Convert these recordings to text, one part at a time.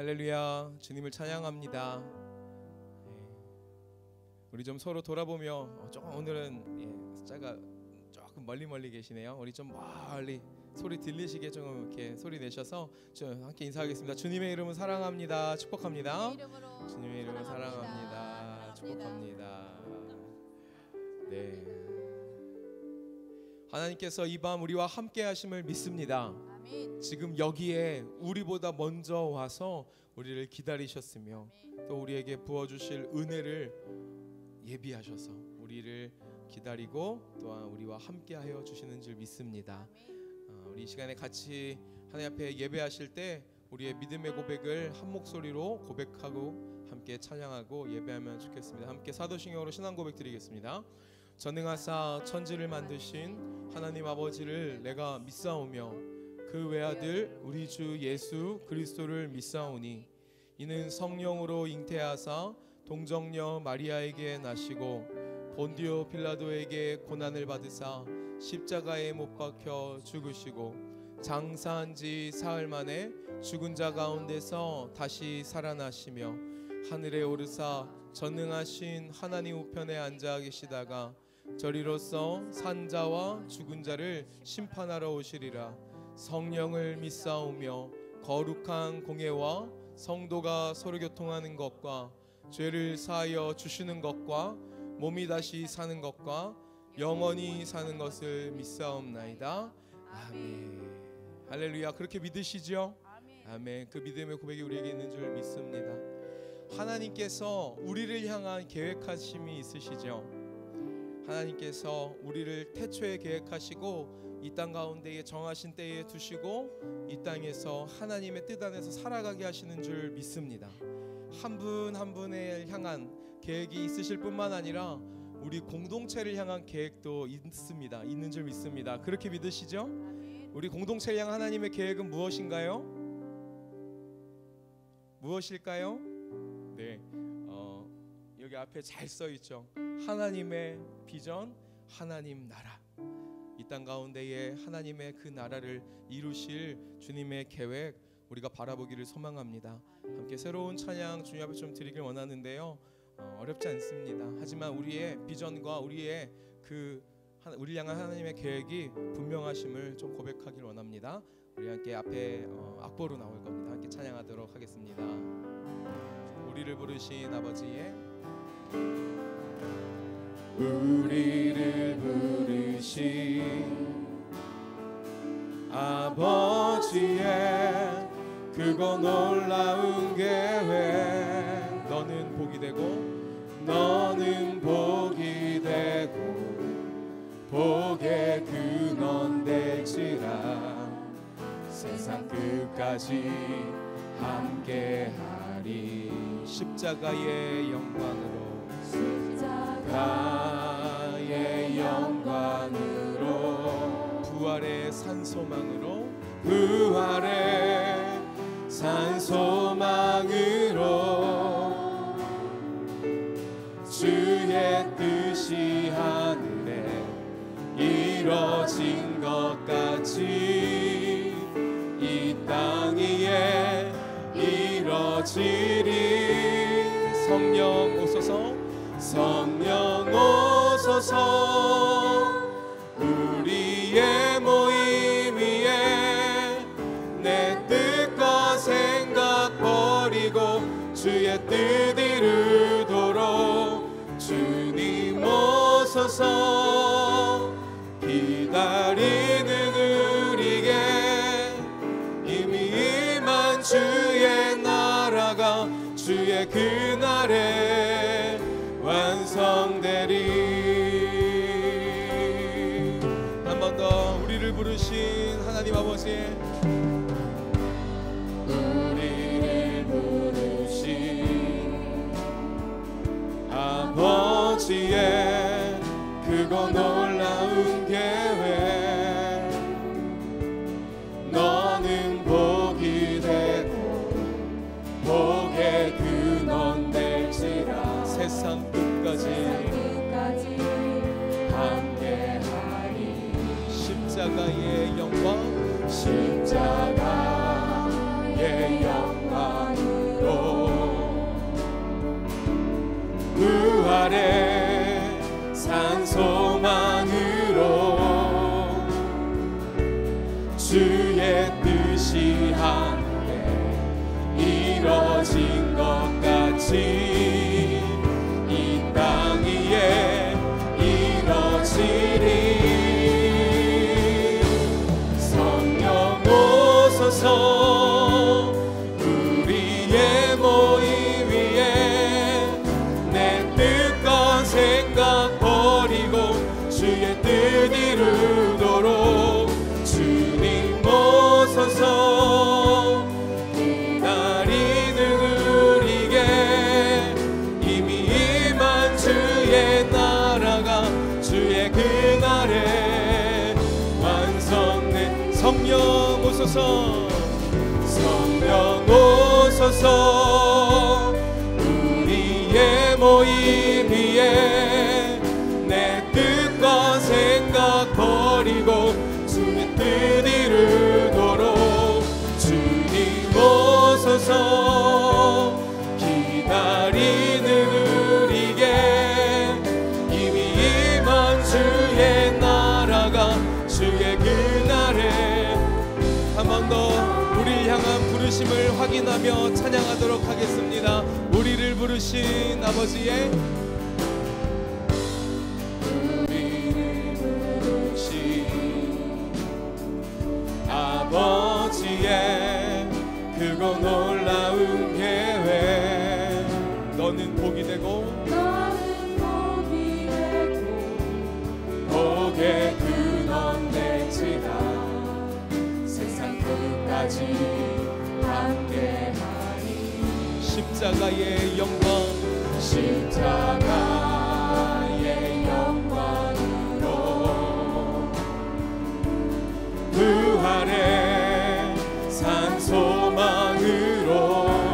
할렐루야, 주님을 찬양합니다. 우리 좀 서로 돌아보며 조금 오늘은 숫자가 조금 멀리 계시네요. 우리 좀 멀리 소리 들리시게 좀 이렇게 소리 내셔서 좀 함께 인사하겠습니다. 주님의 이름은 사랑합니다. 축복합니다. 주님의 이름은 사랑합니다. 축복합니다. 네, 하나님께서 이 밤 우리와 함께 하심을 믿습니다. 지금 여기에 우리보다 먼저 와서 우리를 기다리셨으며 또 우리에게 부어주실 은혜를 예비하셔서 우리를 기다리고 또한 우리와 함께하여 주시는 줄 믿습니다. 우리 이 시간에 같이 하나님 앞에 예배하실 때 우리의 믿음의 고백을 한 목소리로 고백하고 함께 찬양하고 예배하면 좋겠습니다. 함께 사도신경으로 신앙 고백 드리겠습니다. 전능하사 천지를 만드신 하나님 아버지를 내가 믿사오며 그 외아들 우리 주 예수 그리스도를 믿사오니 이는 성령으로 잉태하사 동정녀 마리아에게 나시고 본디오 빌라도에게 고난을 받으사 십자가에 못 박혀 죽으시고 장사한 지 사흘 만에 죽은 자 가운데서 다시 살아나시며 하늘에 오르사 전능하신 하나님 우편에 앉아 계시다가 저리로서 산자와 죽은 자를 심판하러 오시리라. 성령을 믿사오며 거룩한 공예와 성도가 서로 교통하는 것과 죄를 사하여 주시는 것과 몸이 다시 사는 것과 영원히 사는 것을 믿사옵나이다. 아멘. 할렐루야. 그렇게 믿으시죠? 아멘. 그 믿음의 고백이 우리에게 있는 줄 믿습니다. 하나님께서 우리를 향한 계획하심이 있으시죠? 하나님께서 우리를 태초에 계획하시고 이 땅 가운데에 정하신 때에 두시고 이 땅에서 하나님의 뜻 안에서 살아가게 하시는 줄 믿습니다. 한 분 한 분을 향한 계획이 있으실 뿐만 아니라 우리 공동체를 향한 계획도 있습니다. 있는 줄 믿습니다. 그렇게 믿으시죠? 우리 공동체를 향한 하나님의 계획은 무엇인가요? 무엇일까요? 네, 여기 앞에 잘 써 있죠. 하나님의 비전, 하나님 나라. 이 땅 가운데에 하나님의 그 나라를 이루실 주님의 계획 우리가 바라보기를 소망합니다. 함께 새로운 찬양 주님 앞에 좀 드리길 원하는데요. 어렵지 않습니다. 하지만 우리의 비전과 우리의 우리 향한 하나님의 계획이 분명하심을 좀 고백하길 원합니다. 우리 함께 앞에 악보로 나올 겁니다. 함께 찬양하도록 하겠습니다. 우리를 부르신 아버지의 우리를 부르신 아버지의 그거 놀라운 계획 너는 복이 되고 너는 복이 되고 복의 근원 될지라 세상 끝까지 함께하리 십자가의 영광으로 십자가의 영광으로 부활의 산소망으로 부활의 산소망으로 주의 뜻이 하늘에 이뤄진 것 같이 이 땅 위에 이뤄지리. 성령 오소서 성령 오소서 우리의 모임 위에 내 뜻과 생각 버리고 주의 뜻 이루도록 주님 오소서. 기다리는 우리에게 이미 임한 주의 나라가 주의 그날에 완성되리. 한 번 더 우리를 부르신 하나님 아버지의 우리를 부르신 아버지의 그거 놀라운 계획 너는 복이 되고 복의 근원 될지라 세상 끝까지 함께하리. 십자가의 영광 십자가의 영광으로 성령 오소서 성령 오소서 우리의 모임 위에 내 뜻과 생각 버리고 주의 뜻 이루도록 주님 오소서 기다리는 우리에게 이미 임한 주의 나라가 주의 그날에 한 번 더 우리 향한 부르심을 확인하며 찬양하도록 하겠습니다. 우리를 부르신 아버지의 아버지의 크고 놀라운 계획 너는 복이 되고 복의 근원 될지라 세상 끝까지 함께하니 십자가의 영광 십자가의 영광으로 부활의 산 소망으로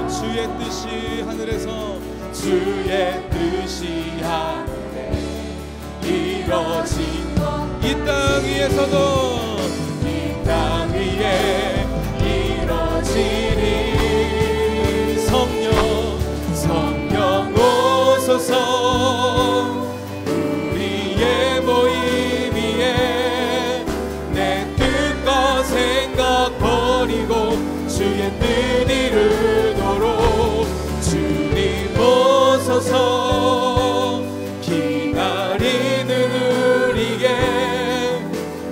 주의 뜻이 하늘에서 주의 뜻이 하늘에 이뤄진 이 땅 위에서도 이 땅 위에 이뤄지리 성령 오소서 우리의 모임 위에 내 뜻과 생각 버리고 주의 뜻 이루도록 주님 오소서 기다리는 우리에게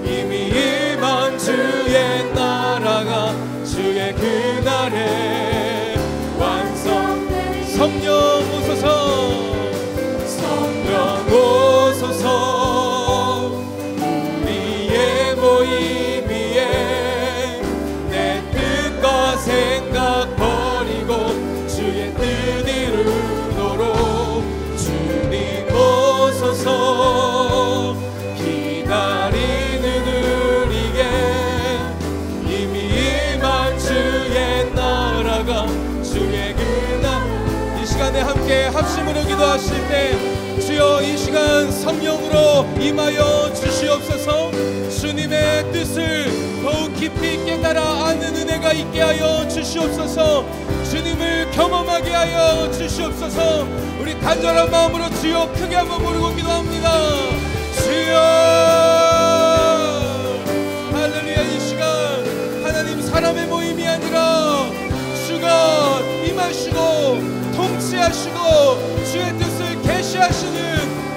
이미 임한 주의 나라가 주의 그날에 완성되리 성령 오소서 성령 오소서 우리의 모임 위에 내 뜻과 생각 버리고 주의 뜻 이루도록 주님 오소서 기다리는 우리에게 이미 임한 주의 나라가 주의 그날 이 시간에 함께 합심으로 기도하실 때 주여 이 시간 성령으로 임하여 주시옵소서. 주님의 뜻을 더욱 깊이 깨달아 아는 은혜가 있게 하여 주시옵소서. 주님을 경험하게 하여 주시옵소서. 우리 간절한 마음으로 주여 크게 한번 부르고 기도합니다. 주여 할렐루야. 이 시간 하나님 사람의 모임이 아니라 주가 임하시고 통치하시고 주의 뜻을 계시하시는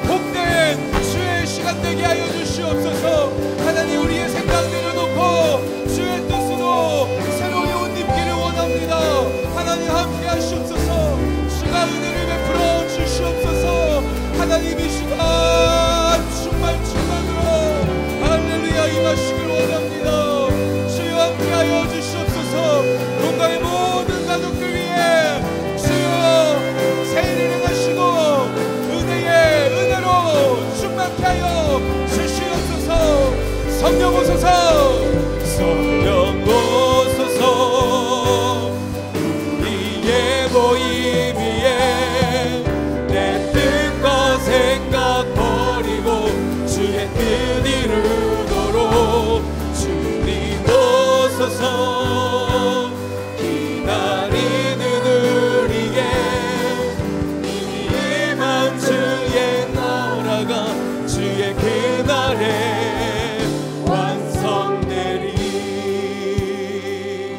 복된 주의 시간 되게 하여 주시옵소서. 하나님 우리의 생각 내려놓고 주의 뜻으로 새로운 옷 입기를 원합니다. 하나님 함께 하시옵소서. 주가 은혜를 베풀어 주시옵소서. 하나님 이 시간 충만으로 할렐루야 임하시길 원합니다. 주여 함께 하여 주시옵소서. 공간의 모든 가족들 위해 주여 세일을 행하시고 은혜로 충만케 하여 주시옵소서. 성령 오소서 성령 오소서 우리의 모임 위에 내 뜻과 생각 버리고 주의 뜻 이루도록 주님 오소서 기다리는 우리에게 이미 임한 주의 나라가 주의 그날에 완성되리.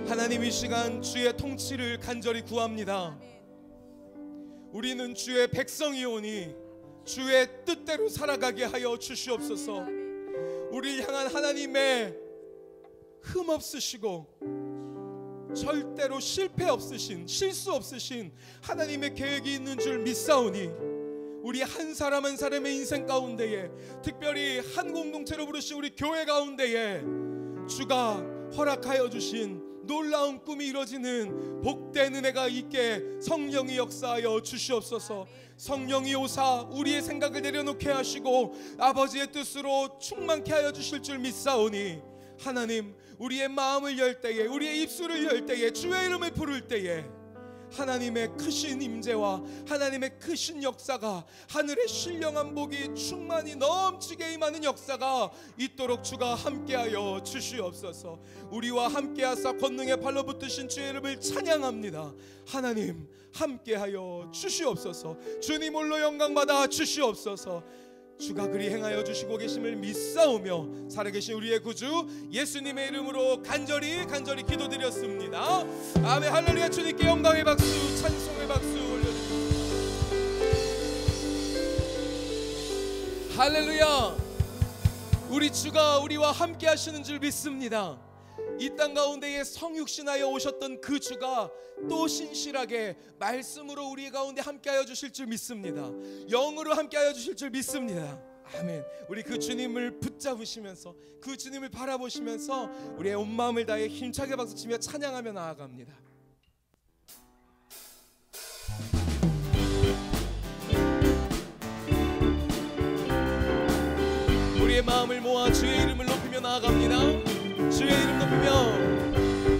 하나님 이 시간 주의 통치를 간절히 구합니다. 우리는 주의 백성이오니 주의 뜻대로 살아가게 하여 주시옵소서. 우리를 향한 하나님의 흠 없으시고 절대로 실패 없으신 실수 없으신 하나님의 계획이 있는 줄 믿사오니 우리 한 사람 한 사람의 인생 가운데에 특별히 한 공동체로 부르신 우리 교회 가운데에 주가 허락하여 주신 놀라운 꿈이 이루어지는 복된 은혜가 있게 성령이 역사하여 주시옵소서. 성령이 오사 우리의 생각을 내려놓게 하시고 아버지의 뜻으로 충만케 하여 주실 줄 믿사오니 하나님, 우리의 마음을 열 때에, 우리의 입술을 열 때에, 주의 이름을 부를 때에 하나님의 크신 임재와 하나님의 크신 역사가, 하늘의 신령한 복이 충만히 넘치게 임하는 역사가 있도록 주가 함께하여 주시옵소서. 우리와 함께하사 권능의 발로 붙으신 주의 이름을 찬양합니다. 하나님 함께하여 주시옵소서. 주님 홀로 영광받아 주시옵소서. 주가 그리 행하여 주시고 계심을 믿사오며 살아계신 우리의 구주 예수님의 이름으로 간절히 기도드렸습니다. 아멘. 할렐루야. 주님께 영광의 박수, 찬송의 박수 올려드립니다. 할렐루야. 우리 주가 우리와 함께 하시는 줄 믿습니다. 이 땅 가운데에 성육신하여 오셨던 그 주가 또 신실하게 말씀으로 우리 가운데 함께하여 주실 줄 믿습니다. 영으로 함께하여 주실 줄 믿습니다. 아멘. 우리 그 주님을 붙잡으시면서, 그 주님을 바라보시면서 우리의 온 마음을 다해 힘차게 박수치며 찬양하며 나아갑니다. 우리의 마음을 모아 주의 이름을 높이며 나아갑니다. 주의 이름 높이며,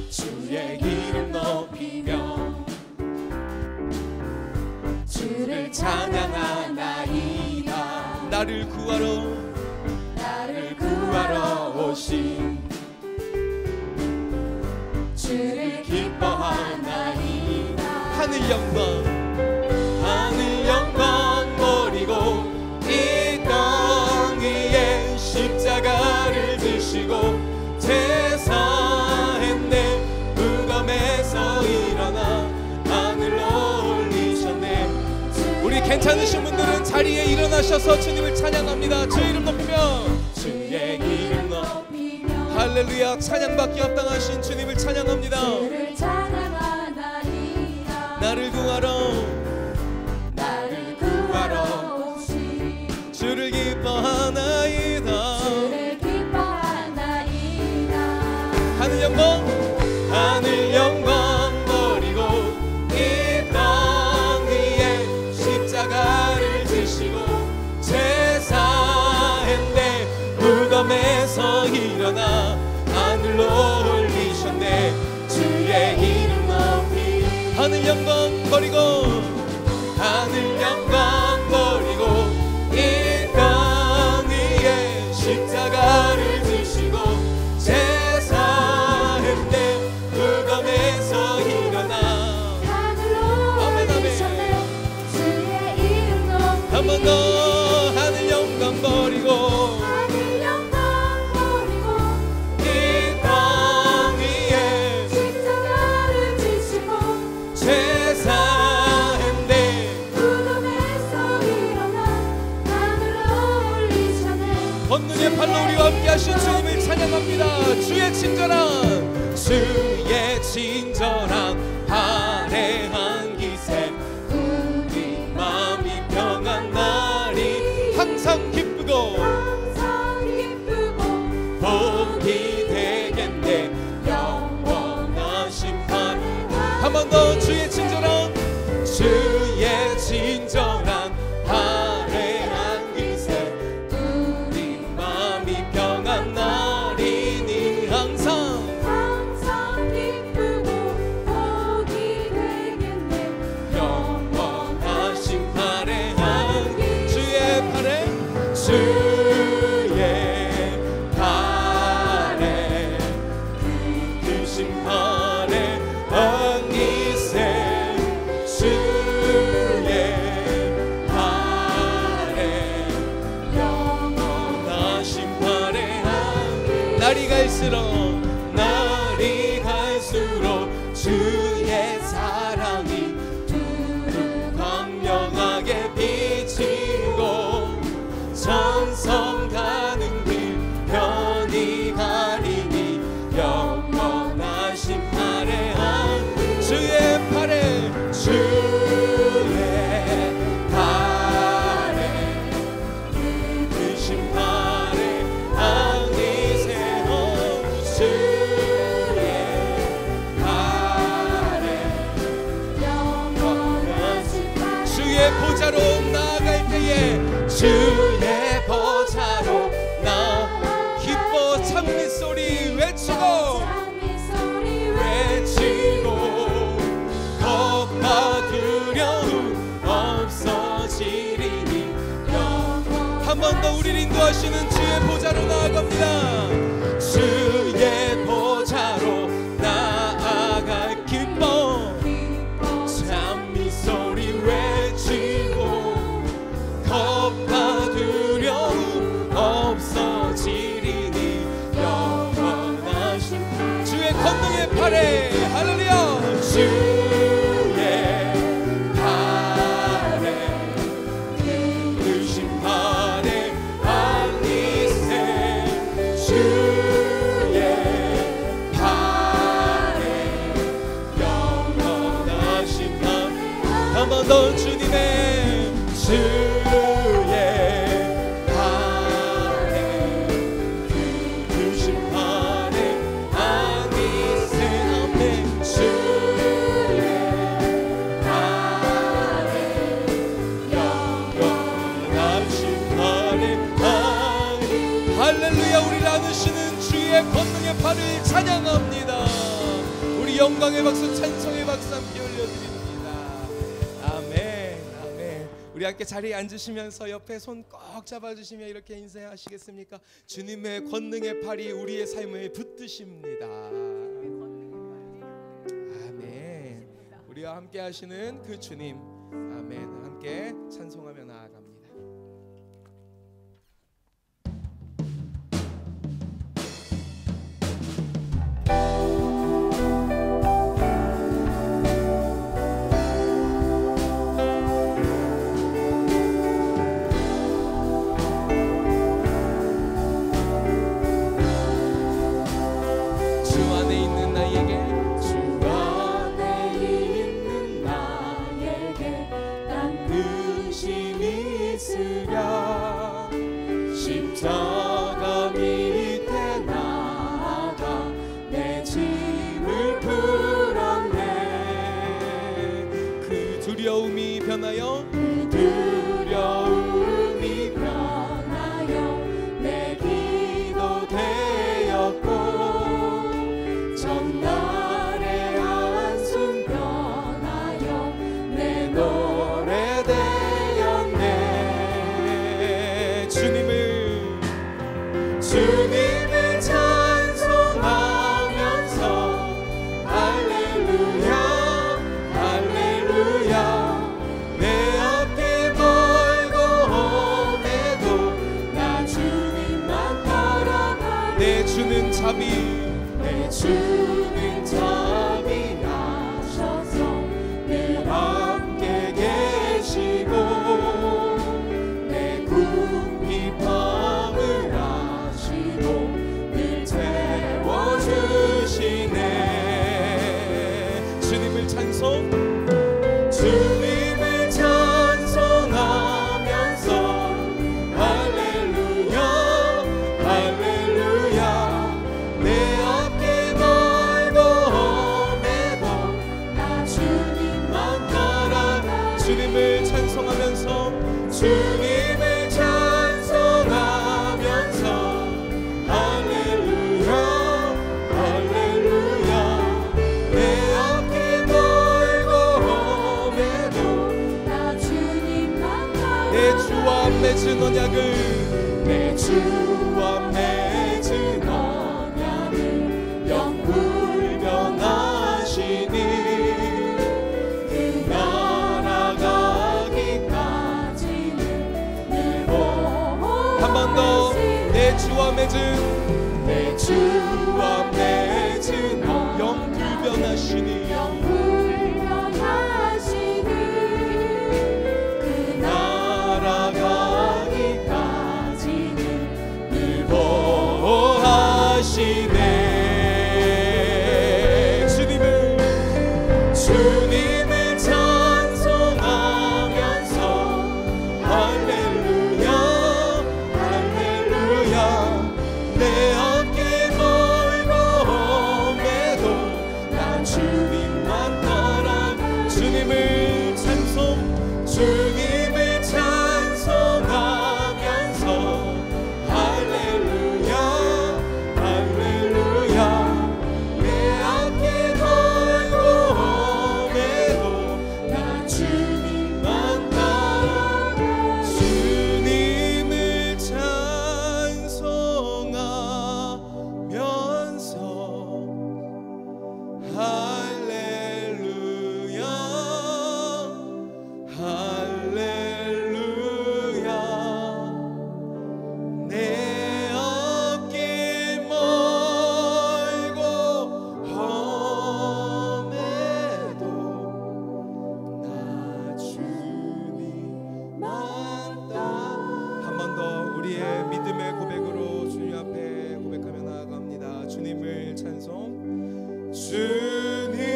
주의 이름 높이며 주를 찬양하나이다. 나를 구하러 오신 주를 기뻐하나이다. 하늘 영광 버리고 이 땅 위에 십자가를 지시고 제사했네. 무덤에서 일어나 하늘로 올리셨네. 우리 괜찮으신 분들은 자리에 일어나셔서 주님을 찬양합니다. 주의 이름 높이며, 주의 이름 높이며 할렐루야. 찬양받기 합당하신 주님을 찬양합니다. 주를 찬양하나이다. 나를 구하러 오신 주를 기뻐하나이다. 하늘 영광 버리고 이 땅 위에 십자가를 지시고 제사했네. 무덤에서 일어나 하늘로 올리셨네. 주의 이름 높이 하늘 영광 버리고 이 땅 위에 십자가를 지시고 무덤에서 일어나 하늘로 올리셨네. 주의 이름 높이 한 번 더. 하늘 영광 버리고 이 땅 위에 십자가를 지시고 제사했네. 무덤에서 일어나 하늘로 올리셨네. 권능의 팔로 우리와 함께 하신 주님을 찬양합니다. 주의 친절한 화려한 기세, 우리 마음이 평안 날이 항상 기쁘고 복이 되겠네. 영원한 심판. 한 번 더. 주의 친절한 화려한 기세, 우리 마음이 평안 날이니 항상 기쁘고 복이 되겠네. 영원한 심판의 향기. 주의 팔에 그 심판의 angise. 주의 팔에 영원한 심판의 향기. 날이 갈수록 주의 사랑이 두루 광명하게 비치고 천성 가는 길 편히 가리니 영원한 심판의 향기. 주의 팔에 그 심판의 angise. 주님의 보좌로 나아갑니다. 주의 보좌로 나아갈 기뻐 찬미 소리 외치고 겁과 두려움 없어지리니 영원하신 주의 권능의 팔에 할렐루야. 주의 팔에 크신 팔에 안니세 주의 팔에 영원하신 날 한 번 더 주님의 주의 팔에 크신 팔에 안니세 아멘 주의 팔에 영원하신 팔에 할렐루야. 우리 나누시는 주의 권능의 팔을 찬양합니다. 우리 영광의 박수 찬송의 박수 함께 올려드립니다. 아멘 아멘. 우리 함께 자리에 앉으시면서 옆에 손 꼭 잡아주시며 이렇게 인사하시겠습니까? 주님의 권능의 팔이 우리의 삶을 붙드십니다. 아멘. 우리와 함께 하시는 그 주님 아멘 함께 찬송하며 나아갑니다. 주 안에 있는 나에게 반드시 있으랴 십자가 밑에 나아가 내 짐을 풀었네 그 두려움이 변하여 그 두려움이 변하여 내 기도 되었고 전날의 한숨 변하여 내 노래 되었네 주님을 찬송하면서 할렐루야 할렐루야 내 앞길 멀고 험해도 나 주님만 따라가 내 주는 자비 내 주는 자비하셔서 늘 함께 계시고 내 궁핍함을 아시고 늘 채워주시네 주님을 찬송하면서 할렐루야 할렐루야 내 앞길 멀고 험해도 나 주님만 따라가 주님을 찬송하면서 주님을 찬송하면서 할렐루야 할렐루야 내 앞길 멀고 험해도 나 주님만 따라가 내 주와 맺은 언약을 내 주와 맺은 언약을 영불변하시니 그 날아가기까지는 늘 한 번 더 내 주와 맺은 영불변하시니 영불변하시니 그 날아가기까지는 늘 보호하시네 주님을 찬송하면서 할렐루야 할렐루야 내 앞길 멀고 험해도 나 주님만 따라가 주님을 찬송하면서 할렐루야 할렐루야 내 앞길 멀고 험해도 나 주님만 따라가 주님을 찬송하면서 주님을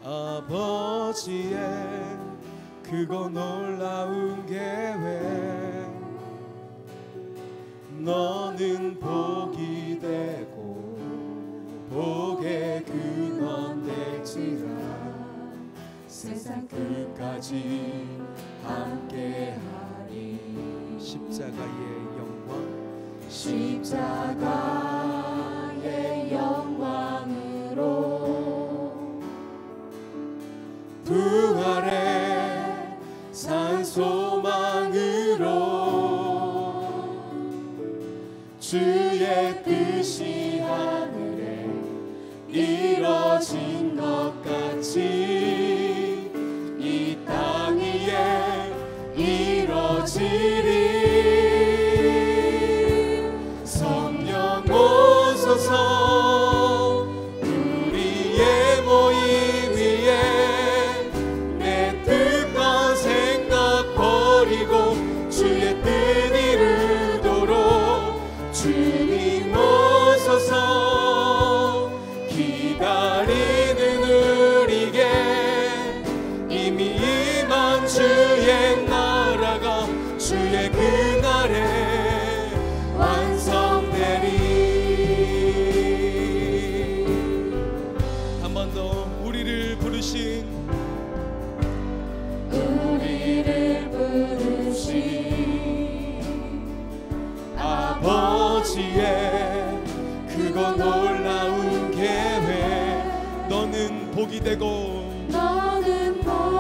아버지의 그거 놀라운 계획, 너는 복이 되고 복의 근원 될지라 세상 끝까지 함께하리. 십자가의 영광, 십자가의 영광으로 부활의 산 소망으로 주의 뜻이 하늘에 이뤄진 것 같이 이 땅 위에 이뤄지리. 성령 오소서 우리의 모임 위에 내 뜻과 생각 버리고 주의 뜻 이루도록 주님 오소서. 기다리는 우리에게 이미 임한 주의 나라가 주의 그날에 완성되리. 한 번 더 우리를 부르신 아버지의 그거 놀라운 계획, 너는 복이 되고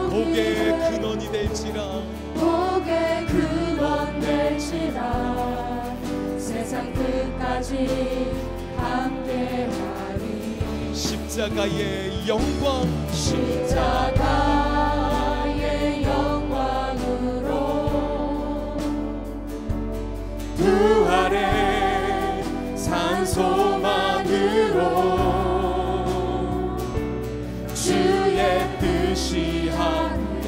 복의 근원이 될지라 복의 근원 될지라 세상 끝까지 함께하리. 십자가의 영광, 십자가의 영광으로 부활의 산 소망으로 주의 뜻이 하늘에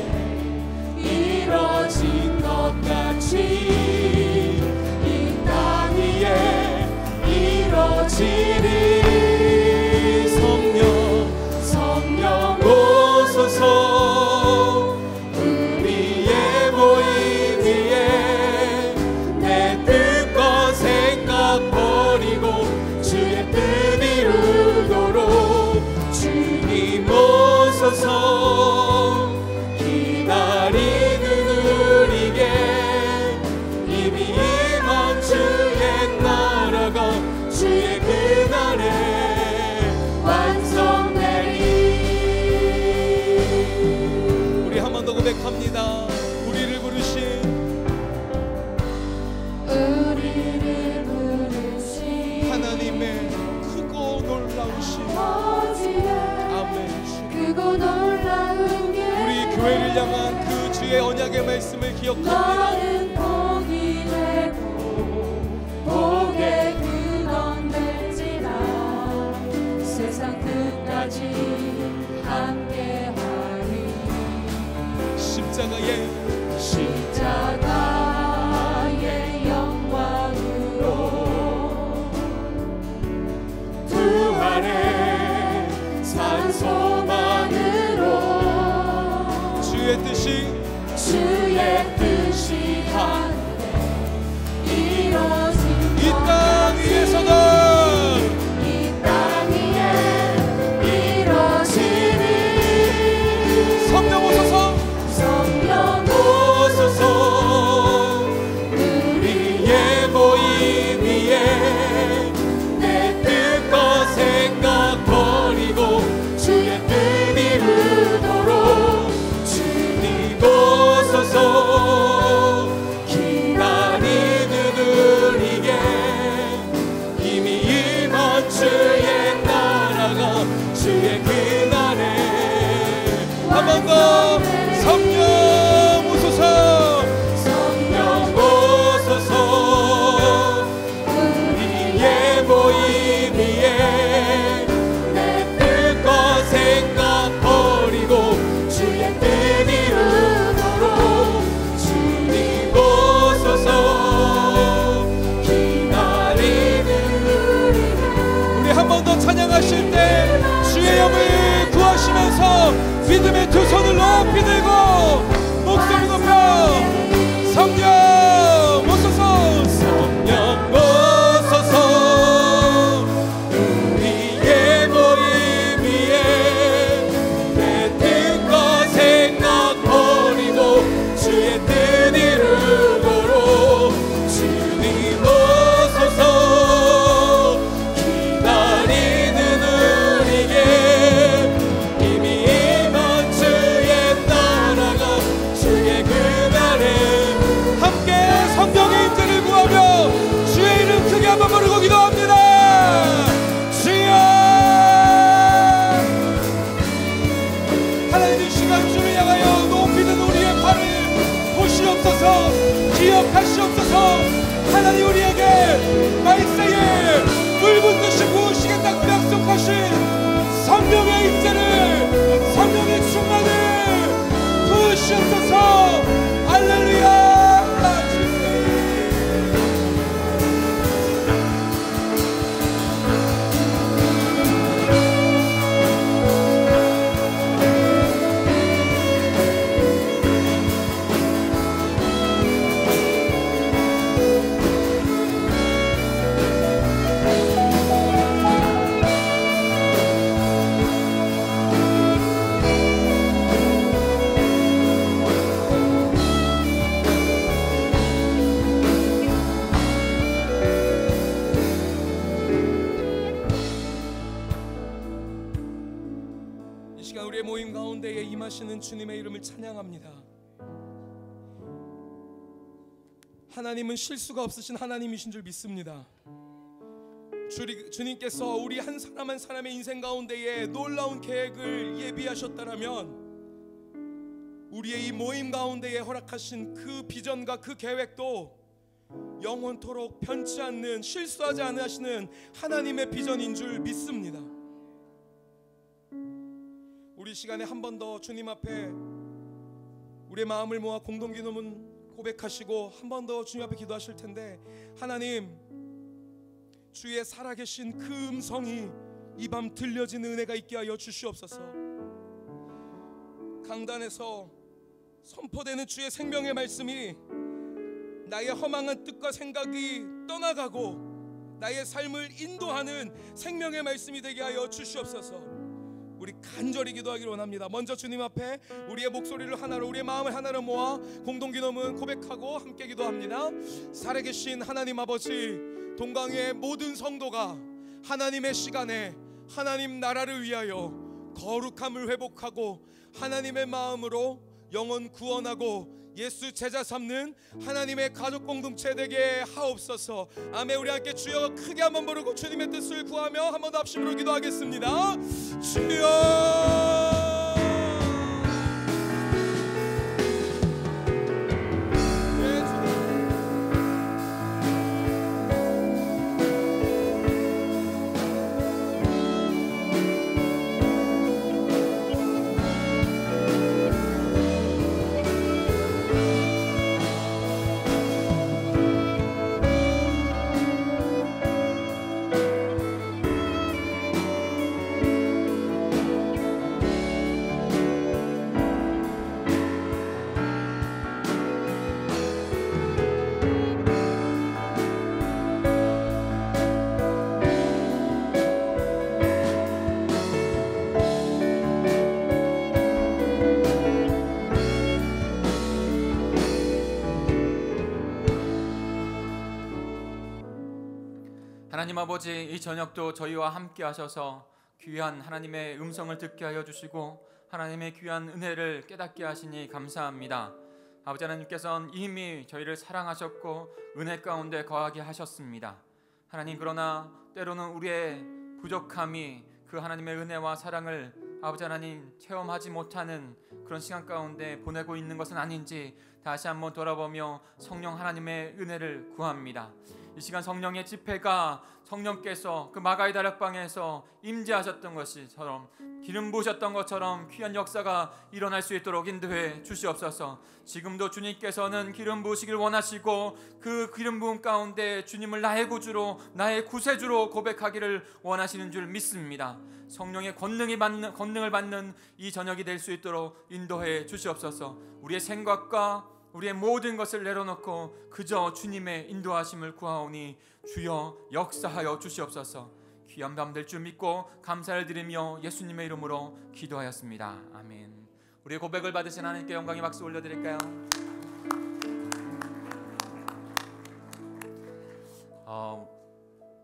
이뤄진 것 같이 이 땅 위에 이뤄지리. 성령 오소서 우리의 모임 위에 내 뜻과 생각 버리고 주의 뜻 이루도록 주님 오소서. 기다리는 우리에게 이미 임한 주의 나라가 주의 그날에 완성되리. 우리 한 번 더 고백합니다. 우리를 부르신 하나님의 크고 놀라우신 아멘. 크고 놀라운 게 우리 교회를 향한 그 주의 언약의 말씀을 기억합니다. 너는 복이 되고 복의 근원 될지라 세상 끝까지 함께하리. 십자가의 영광으로 부활의 산 소망으로 주의 뜻이 하늘에 이뤄진 이 땅 위에서도 이 땅 위에 이뤄지리. 성령 오소서. 성령 기억하시옵소서. 하나님 우리에게 말세에 불붙듯이 부으시겠다고 약속하신 성령의 임재를, 성령의 충만을 부으시옵소서. 할렐루야. 우리의 모임 가운데에 임하시는 주님의 이름을 찬양합니다. 하나님은 실수가 없으신 하나님이신 줄 믿습니다. 주님께서 우리 한 사람 한 사람의 인생 가운데에 놀라운 계획을 예비하셨다면 우리의 이 모임 가운데에 허락하신 그 비전과 그 계획도 영원토록 변치 않는, 실수하지 않으시는 하나님의 비전인 줄 믿습니다. 우리 시간에 한 번 더 주님 앞에 우리의 마음을 모아 공동기도문 고백하시고 한 번 더 주님 앞에 기도하실 텐데, 하나님, 주의 살아계신 그 음성이 이 밤 들려지는 은혜가 있게 하여 주시옵소서. 강단에서 선포되는 주의 생명의 말씀이 나의 허망한 뜻과 생각이 떠나가고 나의 삶을 인도하는 생명의 말씀이 되게 하여 주시옵소서. 우리 간절히 기도하기를 원합니다. 먼저 주님 앞에 우리의 목소리를 하나로, 우리의 마음을 하나로 모아 공동기도문 고백하고 함께 기도합니다. 살아계신 하나님 아버지, 동강의 모든 성도가 하나님의 시간에 하나님 나라를 위하여 거룩함을 회복하고 하나님의 마음으로 영혼 구원하고 예수 제자 삼는 하나님의 가족 공동체 되게 하옵소서. 아멘. 우리 함께 주여 크게 한번 부르고 주님의 뜻을 구하며 한 번 더 합심으로 기도하겠습니다. 주여. 하나님 아버지, 이 저녁도 저희와 함께 하셔서 귀한 하나님의 음성을 듣게 하여 주시고 하나님의 귀한 은혜를 깨닫게 하시니 감사합니다. 아버지 하나님께서는 이미 저희를 사랑하셨고 은혜 가운데 거하게 하셨습니다. 하나님, 그러나 때로는 우리의 부족함이 그 하나님의 은혜와 사랑을 아버지 하나님 체험하지 못하는 그런 시간 가운데 보내고 있는 것은 아닌지 다시 한번 돌아보며 성령 하나님의 은혜를 구합니다. 이 시간 성령의 집회가 성령께서 그 마가의 다락방에서 임재하셨던 것처럼, 기름 부으셨던 것처럼 귀한 역사가 일어날 수 있도록 인도해 주시옵소서. 지금도 주님께서는 기름 부으시길 원하시고 그 기름 부음 가운데 주님을 나의 구주로, 나의 구세주로 고백하기를 원하시는 줄 믿습니다. 성령의 권능을 받는 이 저녁이 될 수 있도록 인도해 주시옵소서. 우리의 생각과 우리의 모든 것을 내려놓고 그저 주님의 인도하심을 구하오니 주여 역사하여 주시옵소서. 귀한 밤 될 줄 믿고 감사를 드리며 예수님의 이름으로 기도하였습니다. 아멘. 우리의 고백을 받으신 하나님께 영광의 박수 올려드릴까요?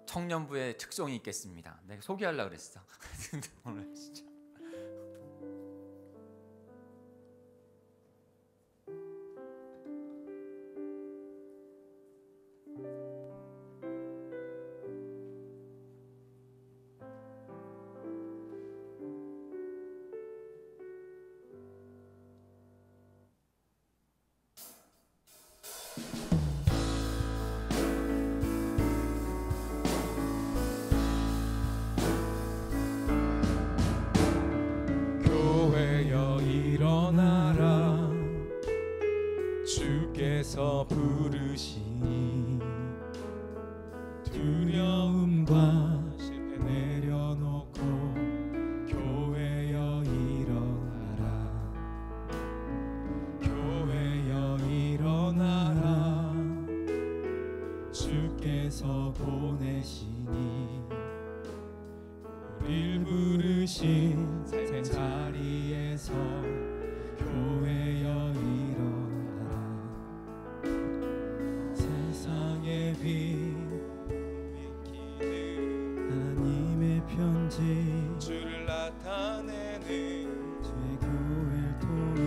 청년부의 특성이 있겠습니다. 내가 소개하려고 그랬어. 오늘 진짜 땅에서 보내시니 우릴 부르신 삶의 자리에서 교회여 일어나라. 세상의 빛 하나님의 편지 주를 나타내는 제교회를 통해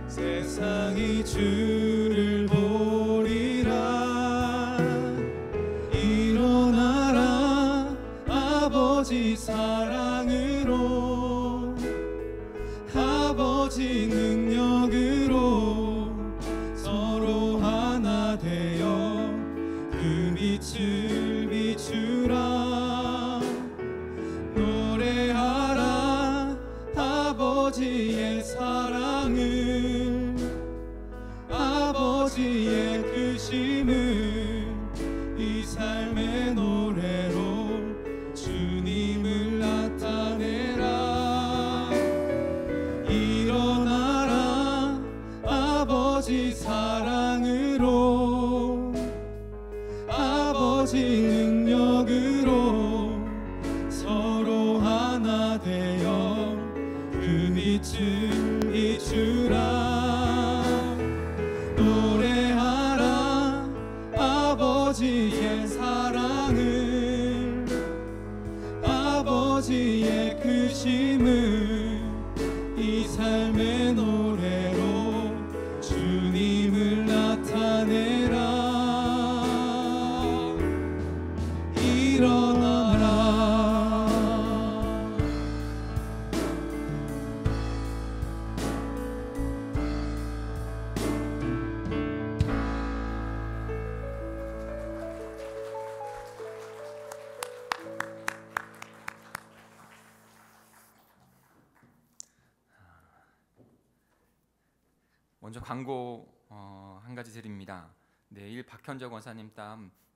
세상이 주를 보리라. 일어나라 아버지 사랑으로 아버지 능력으로 서로 하나 되어 그 빛을 비추라. 노래하라 아버지의 사랑을 아버지의 크심을 이 삶의 노래로 주님을 나타내라. 일어나라 아버지 사랑으로 아버지 능력으로 서로 하나 되어 그 빛을 비추라. 노래하라 아버지의 사랑을 아버지의 크심을 이 삶의 노래로 주님을 나타내라. 일어나라. 먼저 광고 한 가지 드립니다. 내일 박현적 원사님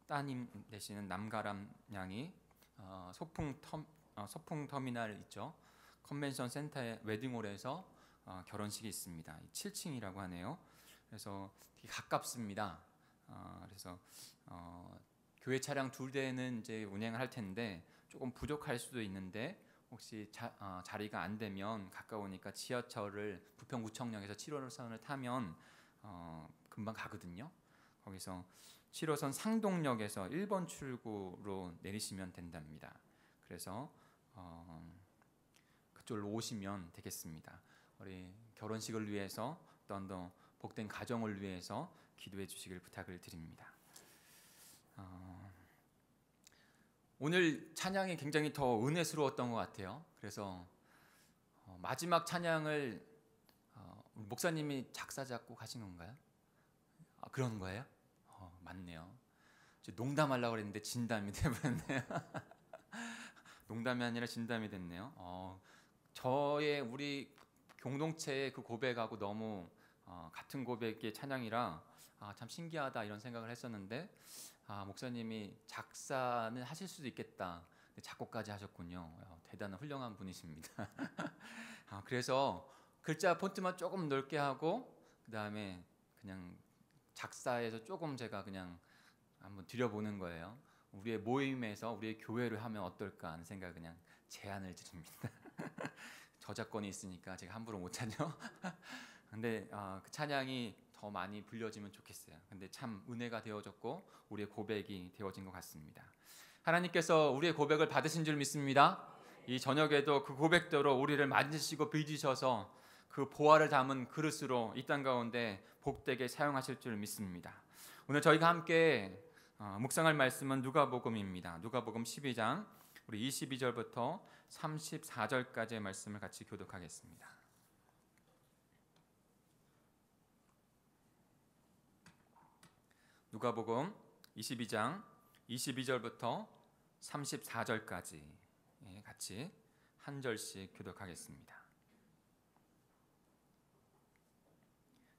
따님 되시는 남가람 양이 소풍 터미널 있죠. 컨벤션 센터의 웨딩홀에서 결혼식이 있습니다. 7층이라고 하네요. 그래서 되게 가깝습니다. 그래서 교회 차량 2대는 이제 운행을 할 텐데 조금 부족할 수도 있는데 혹시 자리가 안 되면 가까우니까 지하철을 부평구청역에서 7호선을 타면 금방 가거든요. 거기서 7호선 상동역에서 1번 출구로 내리시면 된답니다. 그래서 그쪽으로 오시면 되겠습니다. 우리 결혼식을 위해서 또한 더 복된 가정을 위해서 기도해 주시길 부탁을 드립니다. 오늘 찬양이 굉장히 더 은혜스러웠던 것 같아요. 그래서 마지막 찬양을 목사님이 작사 작곡 하신 건가요? 그런 거예요? 맞네요. 농담하려고 그랬는데 진담이 돼버렸네요. 농담이 아니라 진담이 됐네요. 저의 우리 공동체의 그 고백하고 너무 같은 고백의 찬양이라 참 신기하다 이런 생각을 했었는데 목사님이 작사는 하실 수도 있겠다. 작곡까지 하셨군요. 대단한 훌륭한 분이십니다. 그래서 글자 폰트만 조금 넓게 하고 그 다음에 그냥 작사해서 조금 제가 그냥 한번 드려보는 거예요. 우리의 모임에서 우리의 교회를 하면 어떨까 하는 생각 그냥 제안을 드립니다. 저작권이 있으니까 제가 함부로 못하죠. 근데 그 찬양이 더 많이 불려지면 좋겠어요. 근데 참 은혜가 되어졌고 우리의 고백이 되어진 것 같습니다. 하나님께서 우리의 고백을 받으신 줄 믿습니다. 이 저녁에도 그 고백대로 우리를 만지시고 빚으셔서 그 보화를 담은 그릇으로 이 땅 가운데 복되게 사용하실 줄 믿습니다. 오늘 저희가 함께 묵상할 말씀은 누가복음입니다. 누가복음 12장 우리 22절부터 34절까지의 말씀을 같이 교독하겠습니다. 누가복음 22장 22절부터 34절까지 같이 한 절씩 교독하겠습니다.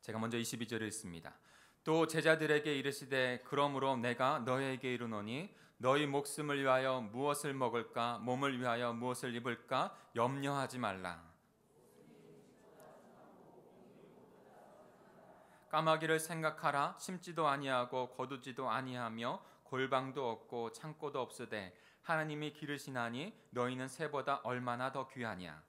제가 먼저 22절을 읽습니다. 또 제자들에게 이르시되 그러므로 내가 너희에게 이르노니 너희 목숨을 위하여 무엇을 먹을까 몸을 위하여 무엇을 입을까 염려하지 말라. 까마귀를 생각하라. 심지도 아니하고 거두지도 아니하며 골방도 없고 창고도 없으되 하나님이 기르시나니 너희는 새보다 얼마나 더 귀하냐.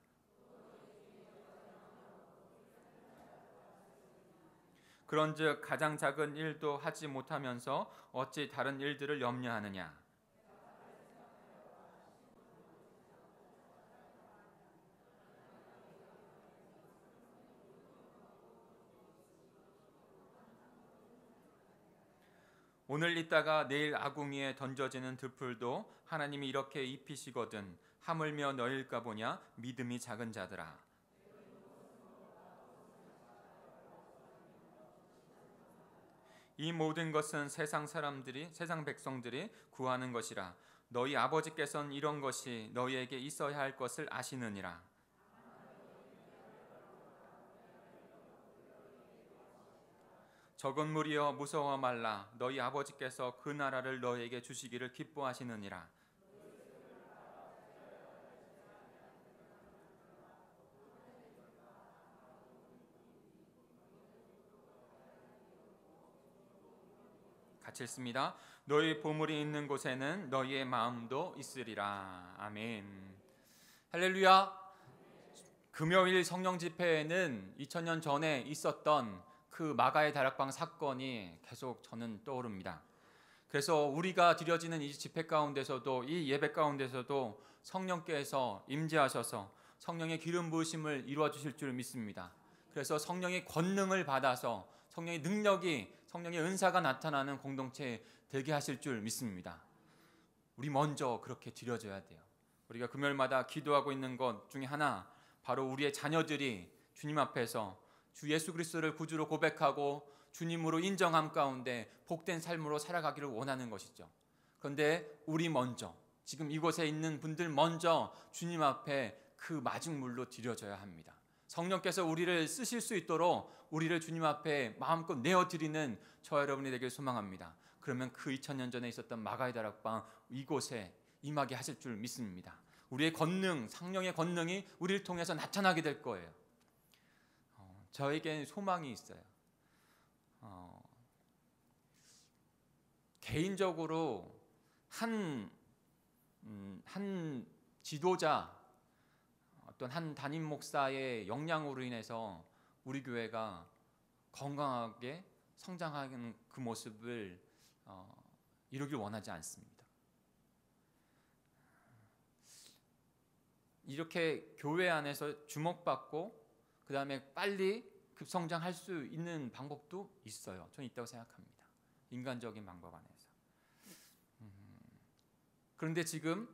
그런즉 가장 작은 일도 하지 못하면서 어찌 다른 일들을 염려하느냐. 오늘 있다가 내일 아궁이에 던져지는 들풀도 하나님이 이렇게 입히시거든 하물며 너일까 보냐. 믿음이 작은 자들아. 이 모든 것은 세상 백성들이 구하는 것이라. 너희 아버지께서는 이런 것이 너희에게 있어야 할 것을 아시느니라. 적은 무리여 무서워 말라. 너희 아버지께서 그 나라를 너희에게 주시기를 기뻐하시느니라. 같이 읽습니다. 너희 보물이 있는 곳에는 너희의 마음도 있으리라. 아멘. 할렐루야. 금요일 성령 집회에는 2000년 전에 있었던 그 마가의 다락방 사건이 계속 저는 떠오릅니다. 그래서 우리가 드려지는 이 집회 가운데서도, 이 예배 가운데서도 성령께서 임재하셔서 성령의 기름 부으심을 이루어 주실 줄 믿습니다. 그래서 성령의 권능을 받아서 성령의 능력이, 성령의 은사가 나타나는 공동체 되게 하실 줄 믿습니다. 우리 먼저 그렇게 드려져야 돼요. 우리가 금요일마다 기도하고 있는 것 중에 하나, 바로 우리의 자녀들이 주님 앞에서 주 예수 그리스도를 구주로 고백하고 주님으로 인정함 가운데 복된 삶으로 살아가기를 원하는 것이죠. 그런데 우리 먼저, 지금 이곳에 있는 분들 먼저 주님 앞에 그 마중물로 드려져야 합니다. 성령께서 우리를 쓰실 수 있도록 우리를 주님 앞에 마음껏 내어드리는 저와 여러분이 되길 소망합니다. 그러면 그 2000년 전에 있었던 마가의 다락방 이곳에 임하게 하실 줄 믿습니다. 우리의 권능, 성령의 권능이 우리를 통해서 나타나게 될 거예요. 저에겐 소망이 있어요. 개인적으로 한 지도자, 어떤 한 담임 목사의 역량으로 인해서 우리 교회가 건강하게 성장하는 그 모습을 이루길 원하지 않습니다. 이렇게 교회 안에서 주목받고 그 다음에 빨리 급성장할 수 있는 방법도 있어요. 저는 있다고 생각합니다. 인간적인 방법 안에서. 그런데 지금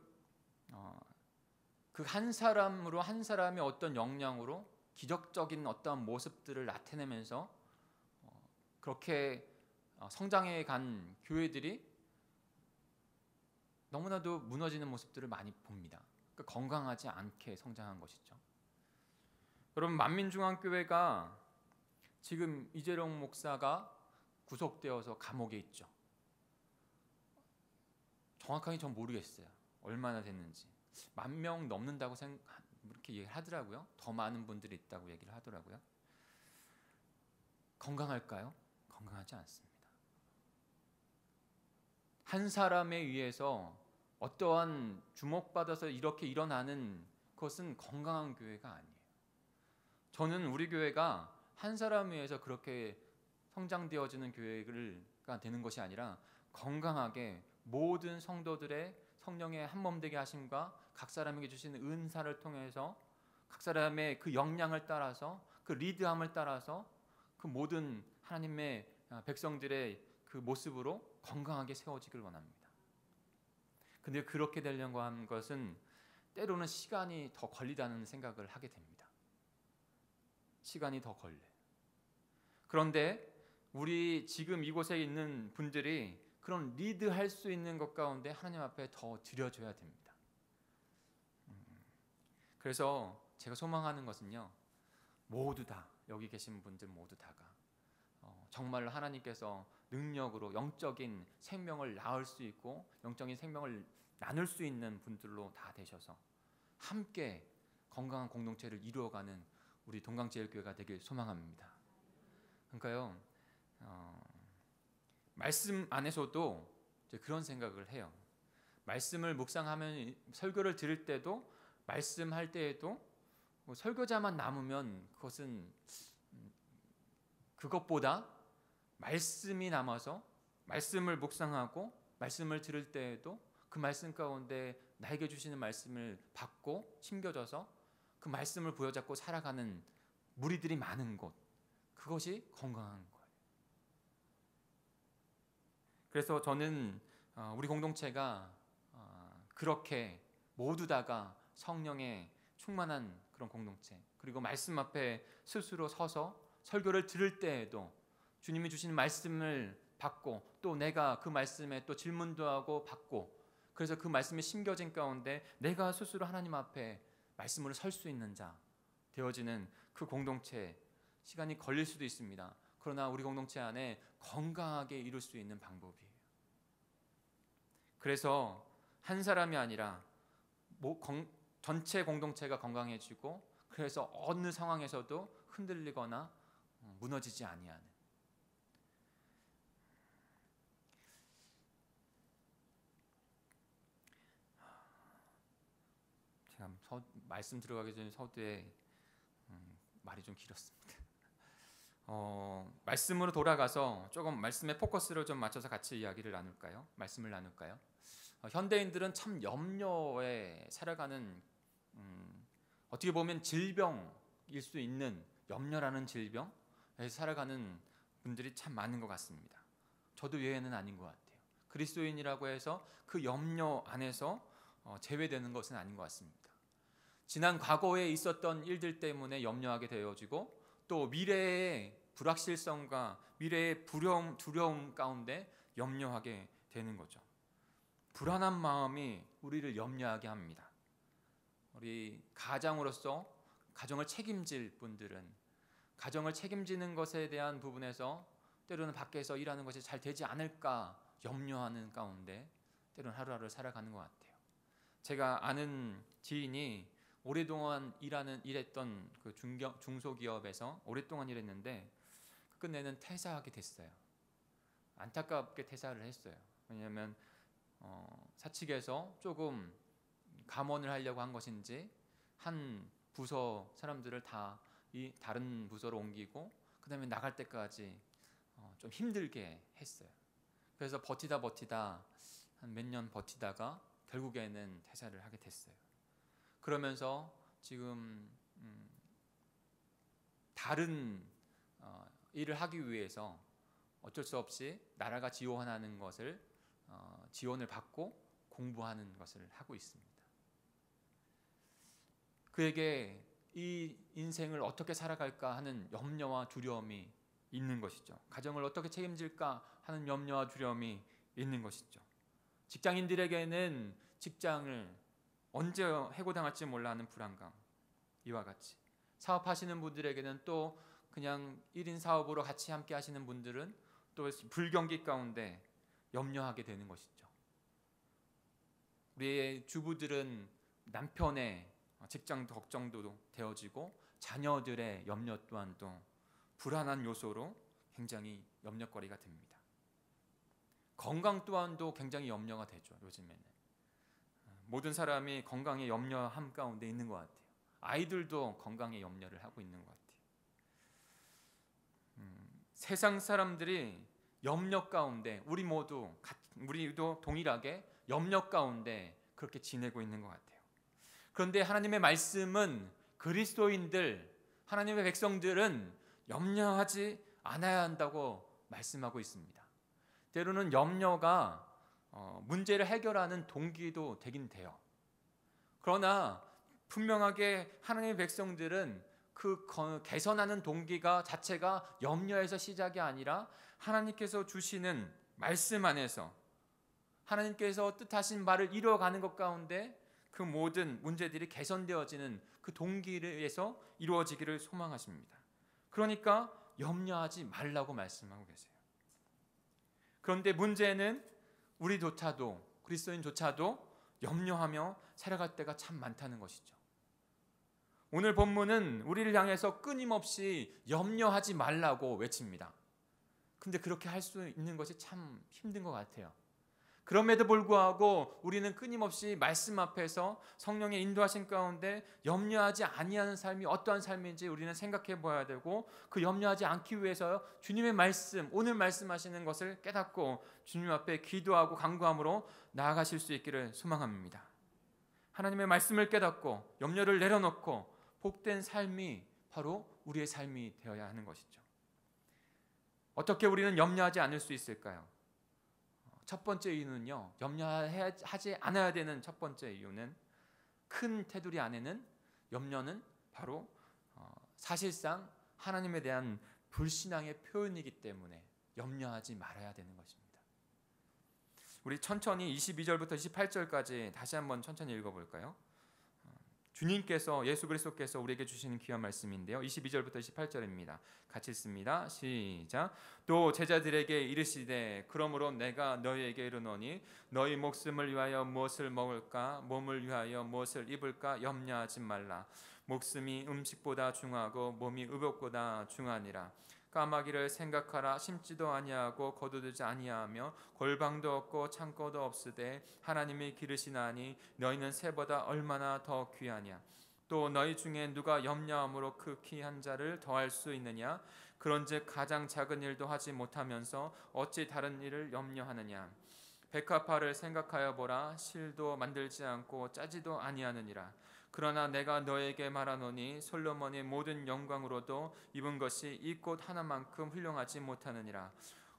그 한 사람으로, 한 사람의 어떤 역량으로 기적적인 어떤 모습들을 나타내면서 그렇게 성장해 간 교회들이 너무나도 무너지는 모습들을 많이 봅니다. 그러니까 건강하지 않게 성장한 것이죠. 여러분, 만민중앙교회가 지금 이재룡 목사가 구속되어서 감옥에 있죠. 정확하게 전 모르겠어요. 얼마나 됐는지. 10,000명 넘는다고 이렇게 얘기를 하더라고요. 더 많은 분들이 있다고 얘기를 하더라고요. 건강할까요? 건강하지 않습니다. 한 사람에 의해서 어떠한 주목받아서 이렇게 일어나는 것은 건강한 교회가 아니에요. 저는 우리 교회가 한 사람에 의해서 그렇게 성장되어지는 교회가 되는 것이 아니라 건강하게 모든 성도들의 성령의 한몸되게 하심과 각 사람에게 주시는 은사를 통해서 각 사람의 그 역량을 따라서 그 리드함을 따라서 그 모든 하나님의 백성들의 그 모습으로 건강하게 세워지길 원합니다. 근데 그렇게 되려고 하는 것은 때로는 시간이 더 걸리다는 생각을 하게 됩니다. 시간이 더 걸려요. 그런데 우리 지금 이곳에 있는 분들이 그런 리드할 수 있는 것 가운데 하나님 앞에 더 드려줘야 됩니다. 그래서 제가 소망하는 것은요, 모두 다, 여기 계신 분들 모두 다가 정말로 하나님께서 능력으로 영적인 생명을 낳을 수 있고 영적인 생명을 나눌 수 있는 분들로 다 되셔서 함께 건강한 공동체를 이루어가는 우리 동강제일교회가 되길 소망합니다. 그러니까요, 말씀 안에서도 이제 그런 생각을 해요. 말씀을 묵상하면, 설교를 들을 때도, 말씀할 때에도 뭐 설교자만 남으면 그것은 그것보다 말씀이 남아서 말씀을 묵상하고 말씀을 들을 때에도 그 말씀 가운데 나에게 주시는 말씀을 받고 심겨져서 그 말씀을 부여잡고 살아가는 무리들이 많은 곳, 그것이 건강한 거예요. 그래서 저는 우리 공동체가 그렇게 모두 다가 성령에 충만한 그런 공동체, 그리고 말씀 앞에 스스로 서서 설교를 들을 때에도 주님이 주시는 말씀을 받고, 또 내가 그 말씀에 또 질문도 하고 받고, 그래서 그 말씀이 심겨진 가운데 내가 스스로 하나님 앞에 말씀으로 설 수 있는 자 되어지는 그 공동체, 시간이 걸릴 수도 있습니다. 그러나 우리 공동체 안에 건강하게 이룰 수 있는 방법이에요. 그래서 한 사람이 아니라 전체 공동체가 건강해지고, 그래서 어느 상황에서도 흔들리거나 무너지지 아니하는, 제가 말씀 들어가기 전에 서두에 말이 좀 길었습니다. 말씀으로 돌아가서 조금 말씀의 포커스를 좀 맞춰서 같이 이야기를 나눌까요? 말씀을 나눌까요? 현대인들은 참 염려에 살아가는, 어떻게 보면 질병일 수 있는 염려라는 질병에 살아가는 분들이 참 많은 것 같습니다. 저도 예외는 아닌 것 같아요. 그리스도인이라고 해서 그 염려 안에서 제외되는 것은 아닌 것 같습니다. 지난 과거에 있었던 일들 때문에 염려하게 되어지고, 또 미래의 불확실성과 미래의 두려움 가운데 염려하게 되는 거죠. 불안한 마음이 우리를 염려하게 합니다. 우리 가장으로서 가정을 책임질 분들은 가정을 책임지는 것에 대한 부분에서 때로는 밖에서 일하는 것이 잘 되지 않을까 염려하는 가운데 때로는 하루하루를 살아가는 것 같아요. 제가 아는 지인이 오랫동안 일했던 그 중소기업에서 오랫동안 일했는데 끝내는 퇴사하게 됐어요. 안타깝게 퇴사를 했어요. 왜냐하면 사측에서 조금 감원을 하려고 한 것인지 한 부서 사람들을 다 이 다른 부서로 옮기고, 그 다음에 나갈 때까지 좀 힘들게 했어요. 그래서 버티다 한 몇 년 버티다가 결국에는 퇴사를 하게 됐어요. 그러면서 지금 다른 일을 하기 위해서 어쩔 수 없이 나라가 지원하는 것을 지원을 받고 공부하는 것을 하고 있습니다. 그에게 이 인생을 어떻게 살아갈까 하는 염려와 두려움이 있는 것이죠. 가정을 어떻게 책임질까 하는 염려와 두려움이 있는 것이죠. 직장인들에게는 직장을 언제 해고당할지 몰라 하는 불안감, 이와 같이 사업하시는 분들에게는 또 그냥 1인 사업으로 같이 함께 하시는 분들은 또 불경기 가운데 염려하게 되는 것이죠. 우리의 주부들은 남편의 직장 걱정도 되어지고, 자녀들의 염려 또한 또 불안한 요소로 굉장히 염려거리가 됩니다. 건강 또한도 굉장히 염려가 되죠. 요즘에는 모든 사람이 건강에 염려함 가운데 있는 것 같아요. 아이들도 건강에 염려를 하고 있는 것 같아요. 세상 사람들이 염려 가운데 우리도 동일하게 염려 가운데 그렇게 지내고 있는 것 같아요. 그런데 하나님의 말씀은 그리스도인들, 하나님의 백성들은 염려하지 않아야 한다고 말씀하고 있습니다. 때로는 염려가 문제를 해결하는 동기도 되긴 돼요. 그러나 분명하게 하나님의 백성들은 그 개선하는 동기가 자체가 염려에서 시작이 아니라 하나님께서 주시는 말씀 안에서 하나님께서 뜻하신 바를 이루어가는 것 가운데 그 모든 문제들이 개선되어지는 그 동기를 위해서 이루어지기를 소망하십니다. 그러니까 염려하지 말라고 말씀하고 계세요. 그런데 문제는 우리조차도, 그리스도인조차도 염려하며 살아갈 때가 참 많다는 것이죠. 오늘 본문은 우리를 향해서 끊임없이 염려하지 말라고 외칩니다. 근데 그렇게 할 수 있는 것이 참 힘든 것 같아요. 그럼에도 불구하고 우리는 끊임없이 말씀 앞에서 성령의 인도하신 가운데 염려하지 아니하는 삶이 어떠한 삶인지 우리는 생각해 봐야 되고, 그 염려하지 않기 위해서 주님의 말씀, 오늘 말씀하시는 것을 깨닫고 주님 앞에 기도하고 간구함으로 나아가실 수 있기를 소망합니다. 하나님의 말씀을 깨닫고 염려를 내려놓고 복된 삶이 바로 우리의 삶이 되어야 하는 것이죠. 어떻게 우리는 염려하지 않을 수 있을까요? 첫 번째 이유는요, 염려하지 않아야 되는 첫 번째 이유는, 큰 테두리 안에는 염려는 바로 사실상 하나님에 대한 불신앙의 표현이기 때문에 염려하지 말아야 되는 것입니다. 우리 천천히 22절부터 28절까지 다시 한번 천천히 읽어볼까요? 주님께서, 예수 그리스도께서 우리에게 주시는 귀한 말씀인데요, 22절부터 28절입니다. 같이 읽습니다. 시작. 또 제자들에게 이르시되 그러므로 내가 너희에게 이르노니 너희 목숨을 위하여 무엇을 먹을까, 몸을 위하여 무엇을 입을까 염려하지 말라. 목숨이 음식보다 중하고 몸이 의복보다 중하니라. 까마귀를 생각하라. 심지도 아니하고 거두지 아니하며 골방도 없고 창고도 없으되 하나님이 기르시나니 너희는 새보다 얼마나 더 귀하냐. 또 너희 중에 누가 염려함으로 그 귀한 자를 더할 수 있느냐. 그런즉 가장 작은 일도 하지 못하면서 어찌 다른 일을 염려하느냐. 백합화를 생각하여 보라. 실도 만들지 않고 짜지도 아니하느니라. 그러나 내가 너에게 말하노니 솔로몬의 모든 영광으로도 입은 것이 이 꽃 하나만큼 훌륭하지 못하느니라.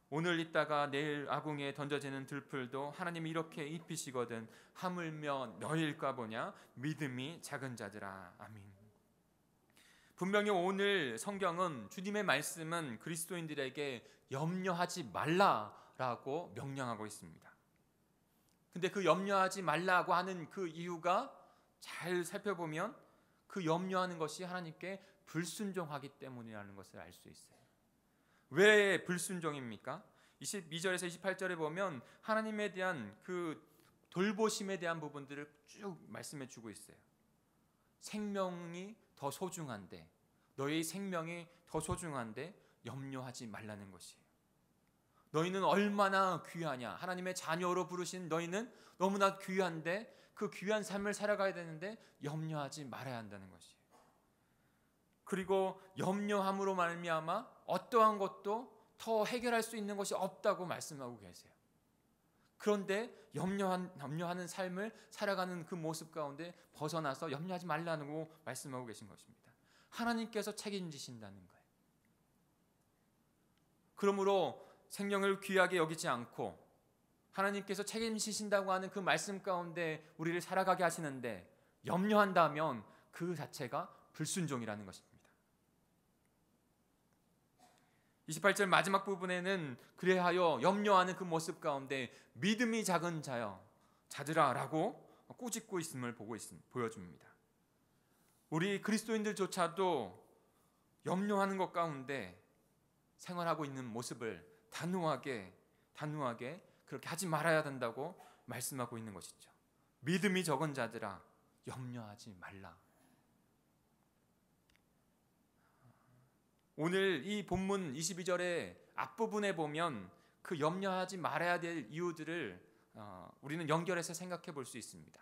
오늘 입다가 내일 아궁이에 던져지는 들풀도 하나님이 이렇게 입히시거든 하물며 너희일까 보냐. 믿음이 작은 자들아. 아멘. 분명히 오늘 성경은, 주님의 말씀은 그리스도인들에게 염려하지 말라라고 명령하고 있습니다. 근데 그 염려하지 말라고 하는 그 이유가 잘 살펴보면 그 염려하는 것이 하나님께 불순종하기 때문이라는 것을 알 수 있어요. 왜 불순종입니까? 22절에서 28절에 보면 하나님에 대한 그 돌보심에 대한 부분들을 쭉 말씀해 주고 있어요. 생명이 더 소중한데, 너희 생명이 더 소중한데 염려하지 말라는 것이에요. 너희는 얼마나 귀하냐. 하나님의 자녀로 부르신 너희는 너무나 귀한데 그 귀한 삶을 살아가야 되는데 염려하지 말아야 한다는 것이에요. 그리고 염려함으로 말미암아 어떠한 것도 더 해결할 수 있는 것이 없다고 말씀하고 계세요. 그런데 염려하는 삶을 살아가는 그 모습 가운데 벗어나서 염려하지 말라고 말씀하고 계신 것입니다. 하나님께서 책임지신다는 거예요. 그러므로 생명을 귀하게 여기지 않고 하나님께서 책임지신다고 하는 그 말씀 가운데 우리를 살아가게 하시는데 염려한다면 그 자체가 불순종이라는 것입니다. 28절 마지막 부분에는 그래하여 염려하는 그 모습 가운데 믿음이 작은 자들아 라고 꾸짖고 있음을 보여줍니다. 우리 그리스도인들조차도 염려하는 것 가운데 생활하고 있는 모습을 단호하게 그렇게 하지 말아야 된다고 말씀하고 있는 것이죠. 믿음이 적은 자들아 염려하지 말라. 오늘 이 본문 22절의 앞부분에 보면 그 염려하지 말아야 될 이유들을 우리는 연결해서 생각해 볼 수 있습니다.